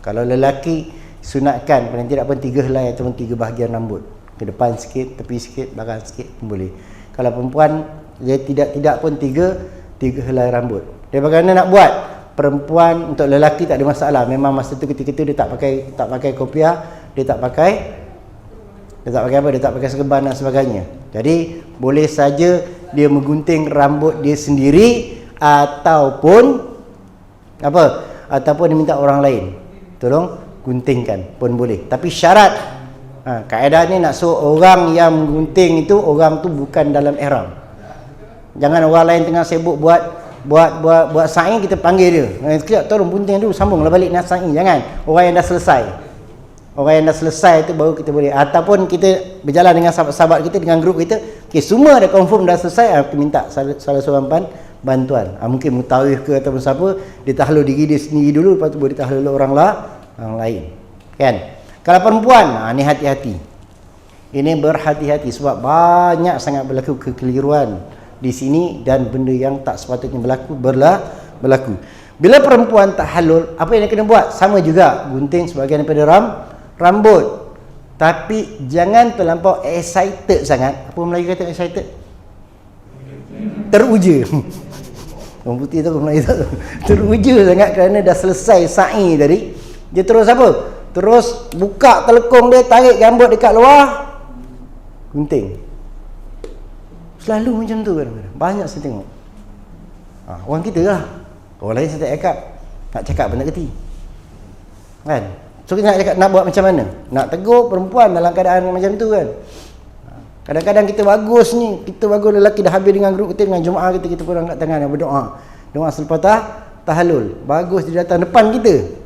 Kalau lelaki sunatkan paling tidak pun 3 helai ataupun 3 bahagian rambut, ke depan sikit, tepi sikit, belakang sikit pun boleh. Kalau perempuan dia tidak pun 3 helai rambut. Dia bagaimana nak buat? Perempuan, untuk lelaki tak ada masalah. Memang masa tu ketika itu dia tak pakai kopiah, dia tak pakai apa? Dia tak pakai serban dan sebagainya. Jadi boleh saja dia menggunting rambut dia sendiri, ataupun apa? Ataupun dia minta orang lain tolong guntingkan pun boleh. Tapi syarat kaedah ni nak suruh orang yang menggunting itu, orang tu bukan dalam ihram. Jangan orang lain tengah sibuk buat sa'i, kita panggil dia. Sekejap, tolong gunting dulu, sambunglah balik nak sa'i. Jangan. Orang yang dah selesai itu baru kita boleh. Ataupun kita berjalan dengan sahabat-sahabat kita, dengan grup kita, okay, semua dah confirm dah selesai, kita minta salah seorang bantuan. Mungkin mutawif ke ataupun siapa, dia tahlul diri dia sendiri dulu, lepas tu boleh tahlul orang lain. Kan? Kalau perempuan, ni hati-hati. Ini berhati-hati sebab banyak sangat berlaku kekeliruan di sini, dan benda yang tak sepatutnya berlaku. Bila perempuan tahallul, apa yang dia kena buat? Sama juga, gunting sebahagian daripada rambut. Tapi jangan terlampau excited sangat. Apa Melayu kata excited? Teruja. Orang putih tu, orang Melayu tu. Teruja sangat kerana dah selesai sa'i tadi. Dia terus apa? Terus buka telekung dia, tarik rambut dekat luar, gunting. Selalu macam tu kadang-kadang. Banyak saya tengok. Orang kita lah. Orang lain saya tak cakap. Nak cakap pun tak kerti. Kan? So kita nak buat macam mana? Nak tegur perempuan dalam keadaan macam tu kan. Kadang-kadang kita bagus lelaki dah habis dengan grup kita, dengan jemaah kita pun angkat tangan dan berdoa. Doa selepas tahallul. Bagus dia datang depan kita.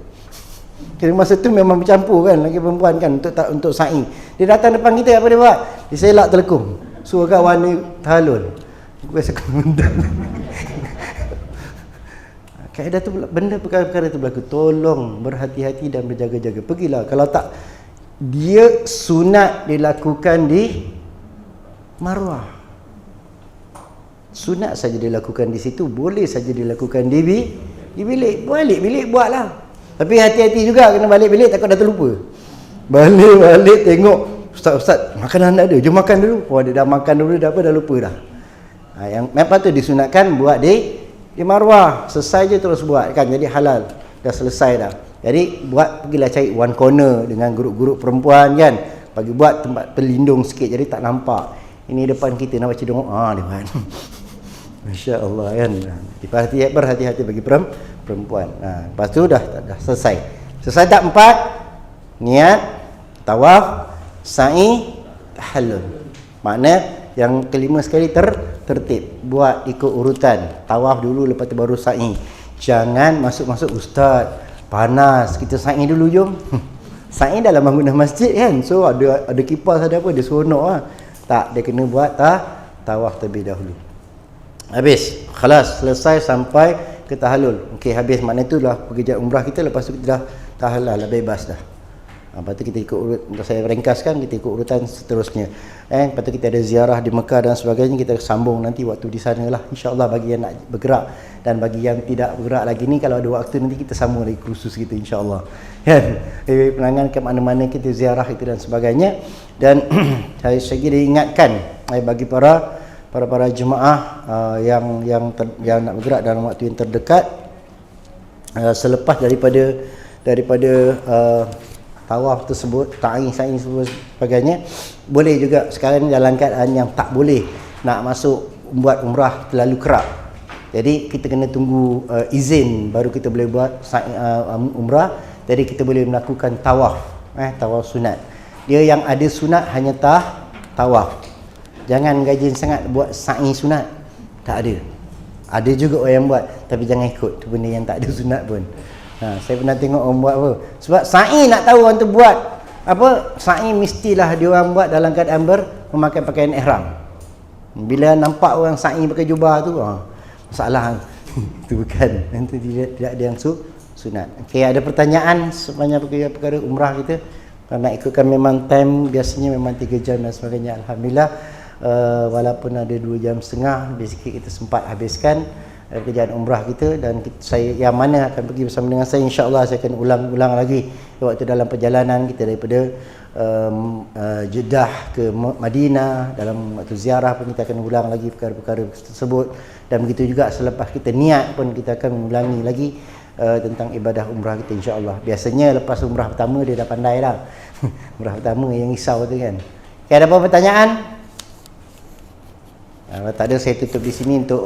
Kira masa tu memang bercampur kan, lagi perempuan kan untuk sa'i. Dia datang depan kita, apa dia buat? Dia selak telekung. Suruh kawan ni tahallul. Biasa kena mendak. Kaedah tu, benda perkara-perkara tu berlaku. Tolong berhati-hati dan berjaga-jaga. Pergilah. Kalau tak, dia sunat dilakukan di Marwah. Sunat saja dilakukan di situ, boleh saja dilakukan di bilik. Balik bilik buatlah. Tapi hati-hati juga, kena balik bilik takut dah terlupa. Balik tengok ustaz makanan dah ada, jom makan dulu. Dia dah makan dulu, dah lupa dah. Yang patut disunatkan buat di Marwah. Selesai je terus buat kan, jadi halal. Dah selesai dah. Jadi pergilah cari one corner dengan grup-grup perempuan kan. Bagi buat tempat pelindung sikit, jadi tak nampak. Ini depan kita nak baca doa dia kan. Masya Allah kan. Berhati-hati bagi perempuan. Lepas tu dah selesai. Selesai tak 4? Niat, tawaf, sa'i, tahallul. Makna yang kelima sekali tertib. Buat ikut urutan. Tawaf dulu, lepas tu baru sa'i. Jangan masuk-masuk ustaz, panas, kita sa'i dulu jom. Sa'i dalam bangunan masjid kan. So ada kipas, ada apa, dia seronok lah. Tak, dia kena buat tawaf terlebih dahulu. Habis, khalas, selesai sampai ke tahallul. Okey, habis makna itulah pekerjaan umrah kita. Lepas tu kita dah halal, dah bebas dah. Lepas tu kita ikut urut, saya ringkaskan, kita ikut urutan seterusnya. Lepas tu kita ada ziarah di Mekah dan sebagainya. Kita sambung nanti waktu di sana lah, insya-Allah, bagi yang nak bergerak. Dan bagi yang tidak bergerak lagi ni, kalau ada waktu nanti kita sambung lagi kursus kita, insya-Allah. Kan? Penangan ke mana-mana kita ziarah itu dan sebagainya. Dan saya kira ingatkan bagi para jemaah yang nak bergerak dalam waktu yang terdekat, selepas daripada tawaf tersebut, sa'i sebagainya, boleh juga sekarang dalam keadaan yang tak boleh nak masuk buat umrah terlalu kerap. Jadi kita kena tunggu izin baru kita boleh buat umrah. Jadi kita boleh melakukan tawaf, tawaf sunat. Dia yang ada sunat hanya tawaf. Jangan gajin sangat buat sa'i sunat. Tak ada. Ada juga orang yang buat, tapi jangan ikut tu benda yang tak ada sunat pun. Saya pernah tengok orang buat apa. Sebab sa'i nak tahu orang tu buat apa, sa'i mestilah dia orang buat dalam keadaan memakai pakaian ihram. Bila nampak orang sa'i pakai jubah tu, masalah. Itu bukan. Nanti tidak ada yang sunat. Okey, ada pertanyaan sepanjang perkara umrah kita? Kalau nak ikutkan memang time biasanya memang 3 jam dan sebagainya. Alhamdulillah, walaupun ada 2 jam setengah, lebih sikit kita sempat habiskan kerjaan umrah kita. Dan saya yang mana akan pergi bersama dengan saya, insya-Allah saya akan ulang lagi waktu dalam perjalanan kita daripada Jeddah ke Madinah. Dalam waktu ziarah pun kita akan ulang lagi perkara-perkara tersebut. Dan begitu juga selepas kita niat pun kita akan mengulangi lagi tentang ibadah umrah kita, insya-Allah. Biasanya lepas umrah pertama dia dah pandai dah. Umrah pertama yang risau tu kan. Okay, ada apa pertanyaan? Kalau tak ada, saya tutup di sini untuk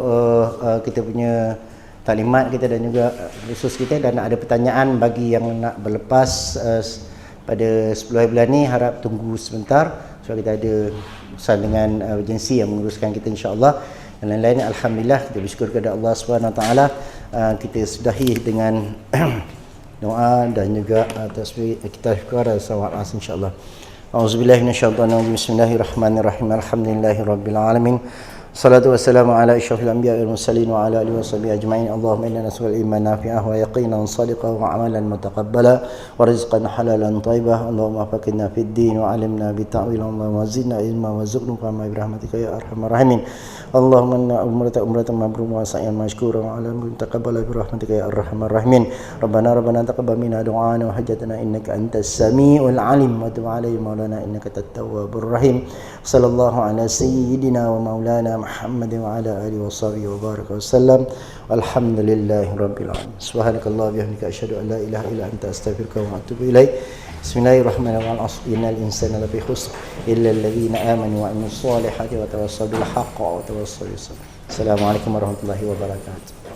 kita punya taklimat kita dan juga khusus kita. Dan ada pertanyaan bagi yang nak berlepas pada 10 hari bulan ni, harap tunggu sebentar sebab kita ada urusan dengan agensi yang menguruskan kita, insya-Allah. Dan lain-lain, alhamdulillah, kita bersyukur kepada Allah Subhanahu Wa Taala. Kita sudahi dengan doa dan juga tasbih kita syukur salawat insya-Allah. Auzubillahi minasyaitonir rajim. Bismillahirrahmanirrahim. Alhamdulillahirabbil alamin. Salatu wassalamu ala asyrafil anbiya'i wal mursalin wa ala alihi washabihi ajma'in. Allahumma inna nas'aluka ilman nafi'ah wa yaqinan shadiqan wa 'amalan mutaqabbala wa rizqan halalan thayyibah. Allahumma faqihna fid din wa 'allimna bi ta'wil. Allahumma zidna ilma wa warzuqna fahma bi rahmatika ya arhamar rahimin. Allahumma umratan mabrurah wa sa'yan mashkura wa 'alamun taqabbala bi rahmatika ya arhamar rahimin. Rabbana taqabbal minna du'ana wa hajatana innaka antas samiul 'alim wa tub 'alaina maulana innaka at-tawwabur rahim. Sallallahu ala sayyidina wa maulana Muhammad wa ala alihi wa sahbihi wa baraka wa sallam. Alhamdulillahi rabbil alamin. Subhanakallah bihamdika asyhadu an la ilaha illa anta astaghfiruka wa atubu ilaik. Bismillahirrahmanirrahim. Innal insana lafi khusr illa alladhina amanu wa amilus solihati wa tawassaw bil haqqi wa tawassaw bis sabr. Assalamualaikum warahmatullahi wabarakatuh.